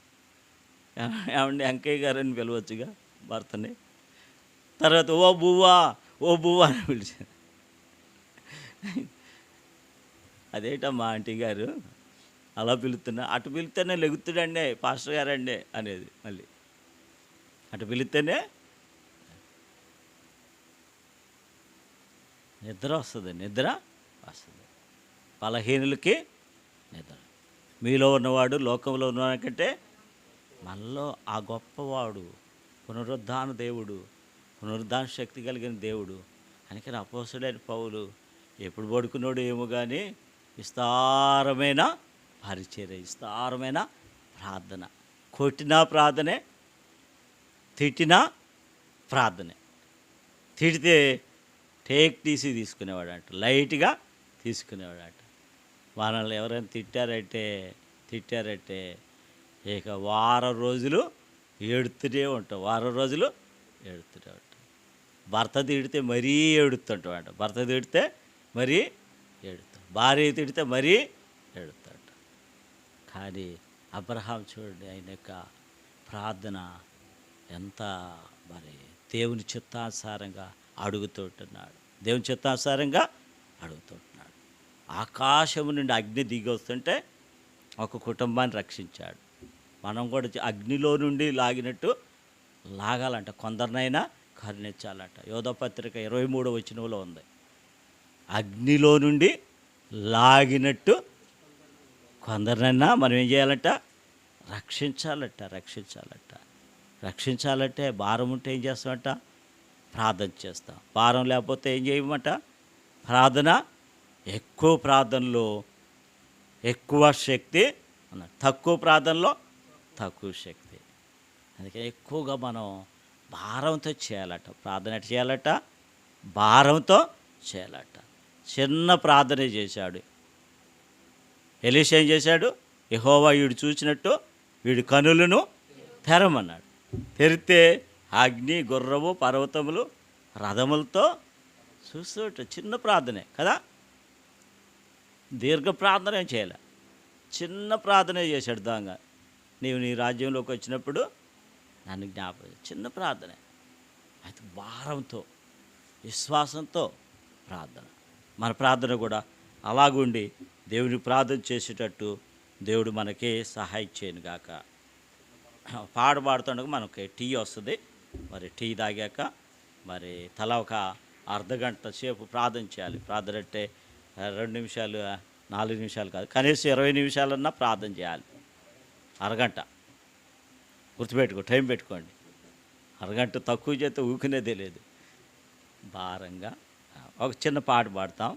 ఏమండి వెంకయ్య గారు అని పిలవచ్చుగా భర్తని. తర్వాత ఓ బువ్వా, ఓ బువ్వా అని పిలిచేది. అదేటమ్మా ఆంటీ గారు అలా పిలుతున్నా, అటు పిలిస్తేనే లెగుతుడండి పాస్టర్ గారండి అనేది. మళ్ళీ అటు పిలిస్తేనే నిద్ర వస్తుంది, నిద్ర వస్తుంది. బలహీనులకి నిద్ర. మీలో ఉన్నవాడు లోకంలో ఉన్నవాడికంటే మనలో ఆ గొప్పవాడు, పునరుద్ధాన దేవుడు, పునరుద్ధాన శక్తి కలిగిన దేవుడు. అందుకని అపోస్తుడైన పౌలు ఎప్పుడు పడుకున్నాడు ఏమో కానీ విస్తారమైన పరిచర్య, విస్తారమైన ప్రార్థన. కొట్టినా ప్రార్థనే, తిట్టినా ప్రార్థనే. తిడితే టేక్ తీసుకునేవాడంట, లైట్గా తీసుకునేవాడంట. మనల్ని ఎవరైనా తిట్టారంటే ఇక వారం రోజులు ఏడుతూనే ఉంటాం, వారం రోజులు ఏడుతూనే ఉంటాం. భర్త తిడితే మరీ ఏడుతుంటామంట, భర్త తిడితే మరీ ఏడుతాం, భార్య తిడితే మరీ ఏడుతాంట. కానీ అబ్రహాం చూడండి, ఆయన యొక్క ప్రార్థన ఎంత మరి దేవుని చిత్తానుసారంగా అడుగుతుంటున్నాడు, దేవుని చిత్తానుసారంగా అడుగుతుంటున్నాడు. ఆకాశము నుండి అగ్ని దిగి వస్తుంటే ఒక కుటుంబాన్ని రక్షించాడు. మనం కూడా అగ్నిలో నుండి లాగినట్టు లాగాలంట, కొందరినైనా కరుణించాలంట. యోధపత్రిక 23వ ఉంది. అగ్నిలో నుండి లాగినట్టు కొందరినైనా మనం ఏం చేయాలంట? రక్షించాలంటే భారం ఉంటే ఏం చేస్తామంట? ప్రార్థన చేస్తాం. భారం లేకపోతే ఏం చేయమంట? ప్రార్థన. ఎక్కువ ప్రార్థనలో ఎక్కువ శక్తి అన్నాడు, తక్కువ ప్రార్థనలో తక్కువ శక్తి. అందుకే ఎక్కువగా మనం భారంతో చేయాలట. ప్రార్థన ఎట్లా చేయాలట? భారంతో చేయాలట. చిన్న ప్రార్థనే చేశాడు ఎలీషా. ఏం చేశాడు? యెహోవా వీడు చూసినట్టు వీడి కనులను తెరమన్నాడు. తెరితే అగ్ని, గుర్రము, పర్వతములు, రథములతో చూస్తూ. చిన్న ప్రార్థనే కదా, దీర్ఘ ప్రార్థన ఏం చేయాలి, చిన్న ప్రార్థనే చేశాడు. దాంగా నీవు నీ రాజ్యంలోకి వచ్చినప్పుడు నన్ను జ్ఞాపకం. చిన్న ప్రార్థనే, అయితే భారంతో విశ్వాసంతో ప్రార్థన. మన ప్రార్థన కూడా అలాగుండి దేవుని ప్రార్థన చేసేటట్టు దేవుడు మనకి సహాయం చేయను గాక. పాడుతుండగా మనకి టీ వస్తుంది. మరి టీ తాగాక మరి తల ఒక అర్ధగంట సేపు ప్రార్థన చేయాలి. ప్రార్థన అంటే 2 నిమిషాలు 4 నిమిషాలు కాదు, కనీసం 20 నిమిషాలన్నా ప్రార్థన చేయాలి. అరగంట టైం పెట్టుకోండి. అరగంట తక్కువ చేస్తే ఊకునేదే లేదు. భారంగా ఒక చిన్న పాట పాడతాం.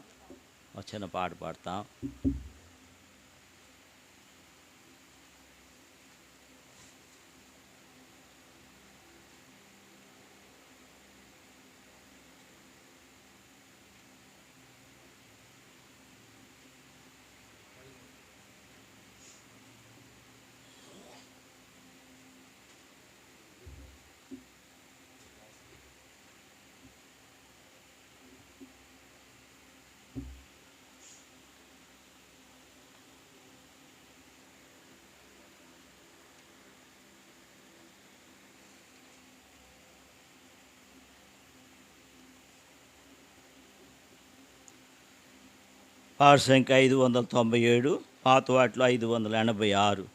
పాట సంఖ్య 597, పాత వాటిలో 586.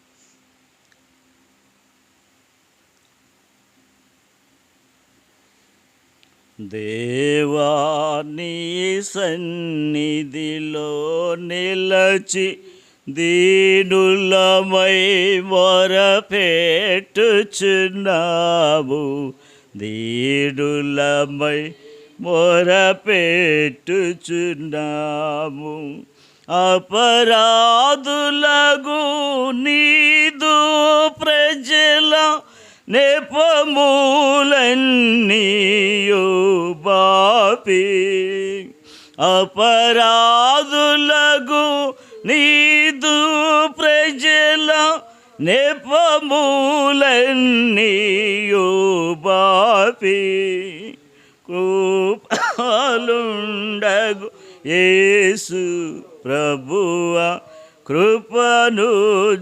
దేవా నీ సన్నిధిలో నిలచి దీనులమై మొరపెట్టుచున్నాము, దీనులమై మొరపెట్టుచున్నాము. అపరాధులగు నీదు ప్రజల నెపములన్నీయు బాపి, అపరాధులగు నీదు ప్రజల నెపములన్నీయు బాపి, కృపలుండగు యేసు ప్రభువా, కృపను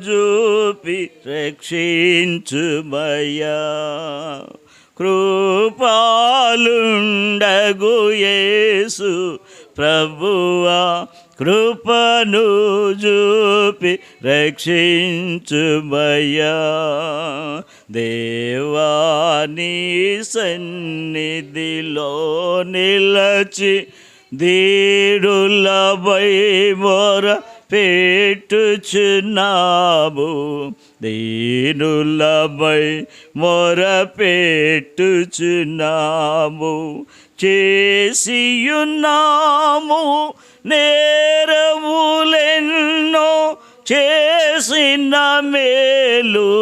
చూపి రక్షించుమయ్యా. కృపాలుండగు యేసు ప్రభువా, కృపను చూపి రక్షించుమయ్యా. దేవా నీ సన్నిధిలో నిలచి దీనులమై మొరపెట్టుచున్నాము, దీనులమై మొరపెట్టుచున్నాము. చేసియున్నాము నేరములెన్నో, చేసిన మేలులను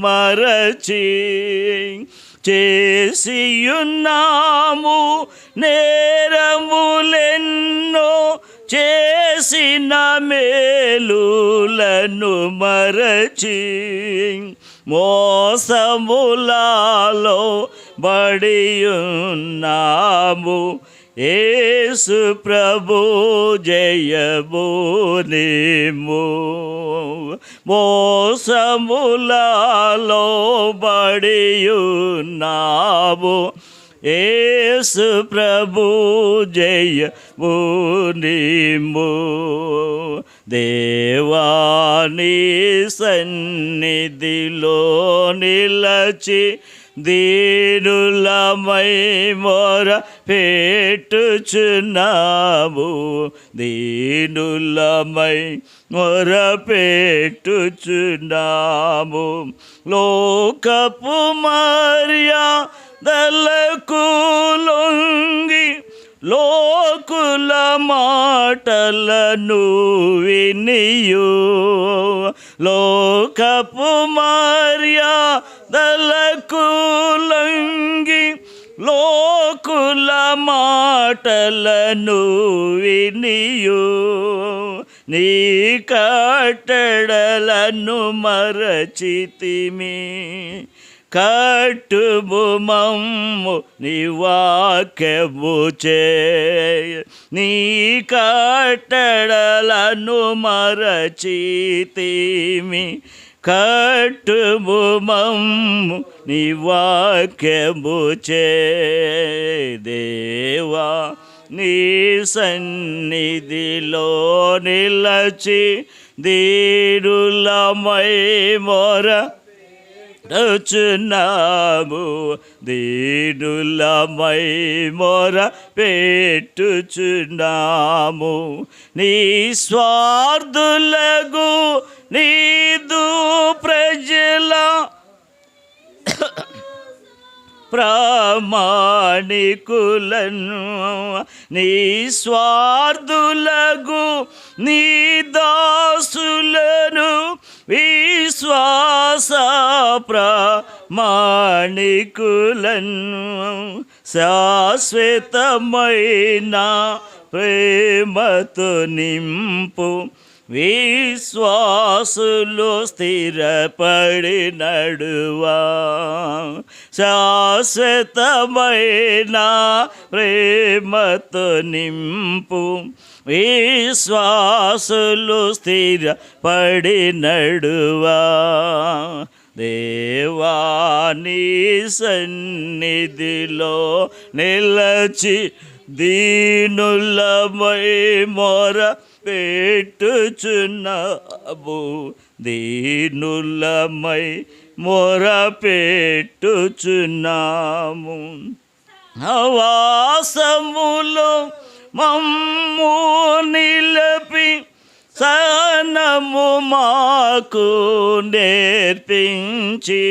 మరచి, చేసియున్నాము నేరములెన్నో, చేసిన మేలులను మరచి, మోసములలో బడియున్నాము. యేసు ప్రభు జయము నీము. మోసములలో బడియున్నాము. యేసు ప్రభు జయము నీము. దేవా నీ సన్నిధిలో నిలచి దీనులమై మొరపెట్టుచున్నాము, దీనులమై మొరపెట్టుచున్నాము. లోకపు మర్యాదలకు లొంగి లోకుల మాటలను వినియు, లోకపు మర్యాదలకు లొంగి లోకుల మాటలను వినియు, నీ కట్టడలను మరచితిమి. కట్టుము మమ్ము నీ వాక్యము చేయ, నీ కట్టడలను మరచితిమి. కట్టుము మమ్ము నీ వాక్యము చేయ. దేవా నీ సన్నిధిలో నిలచి దీనులమై మొరపెట్టుచున్నాము, దీనులమై మొరపెట్టుచున్నాము. నీ స్వార్థులగు నీదు ప్రజల ప్రామాణికులను, నీ స్వార్థులగు నీ దాసులను విశ్వాస ప్రామాణికులను శాశ్వతమైన ప్రేమతో నింపు. విశ్వాసులు స్థిరపడి నడువా, శాశ్వతమైన ప్రేమతో నింపు. విశ్వాసులు స్థిరపడి నడువా. దేవా నీ సన్నిధిలో నిలచి దీనులమై మొరపెట్టుచున్నాము, దీనులమై మొరపెట్టుచున్నాము. వాసములో మమ్ము నిలపి సహనము మాకు నేర్పించి,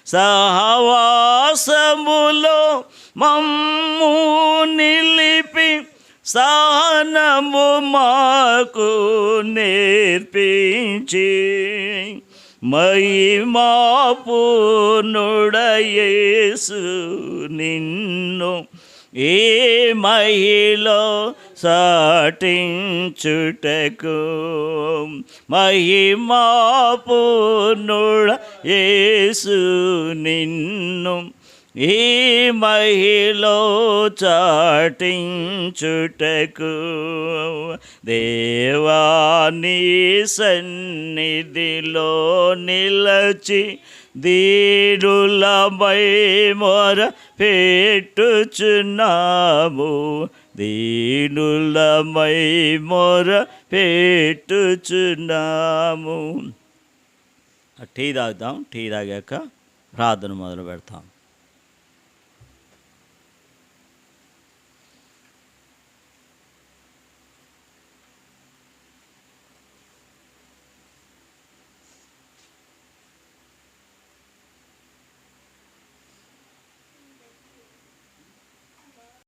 సహవాసములో మమ్ము నిలిపి సహనము మాకు నేర్పించి, మహిమా పూర్ణుడా యేసు నిన్ను ఏ మహిలో సాటించుటకు, మహిమా పూర్ణుడా యేసు నిన్ను ఈ మహిలో చాటించుటకు, దేవాని సన్నిధిలో నిలచి దీనులమై మొర పెట్టుచున్నాము, దీనులమై మొర పెట్టుచున్నాము. టీ తాగుతాం, టీ తాగాక ప్రార్థన మొదలు పెడతాం.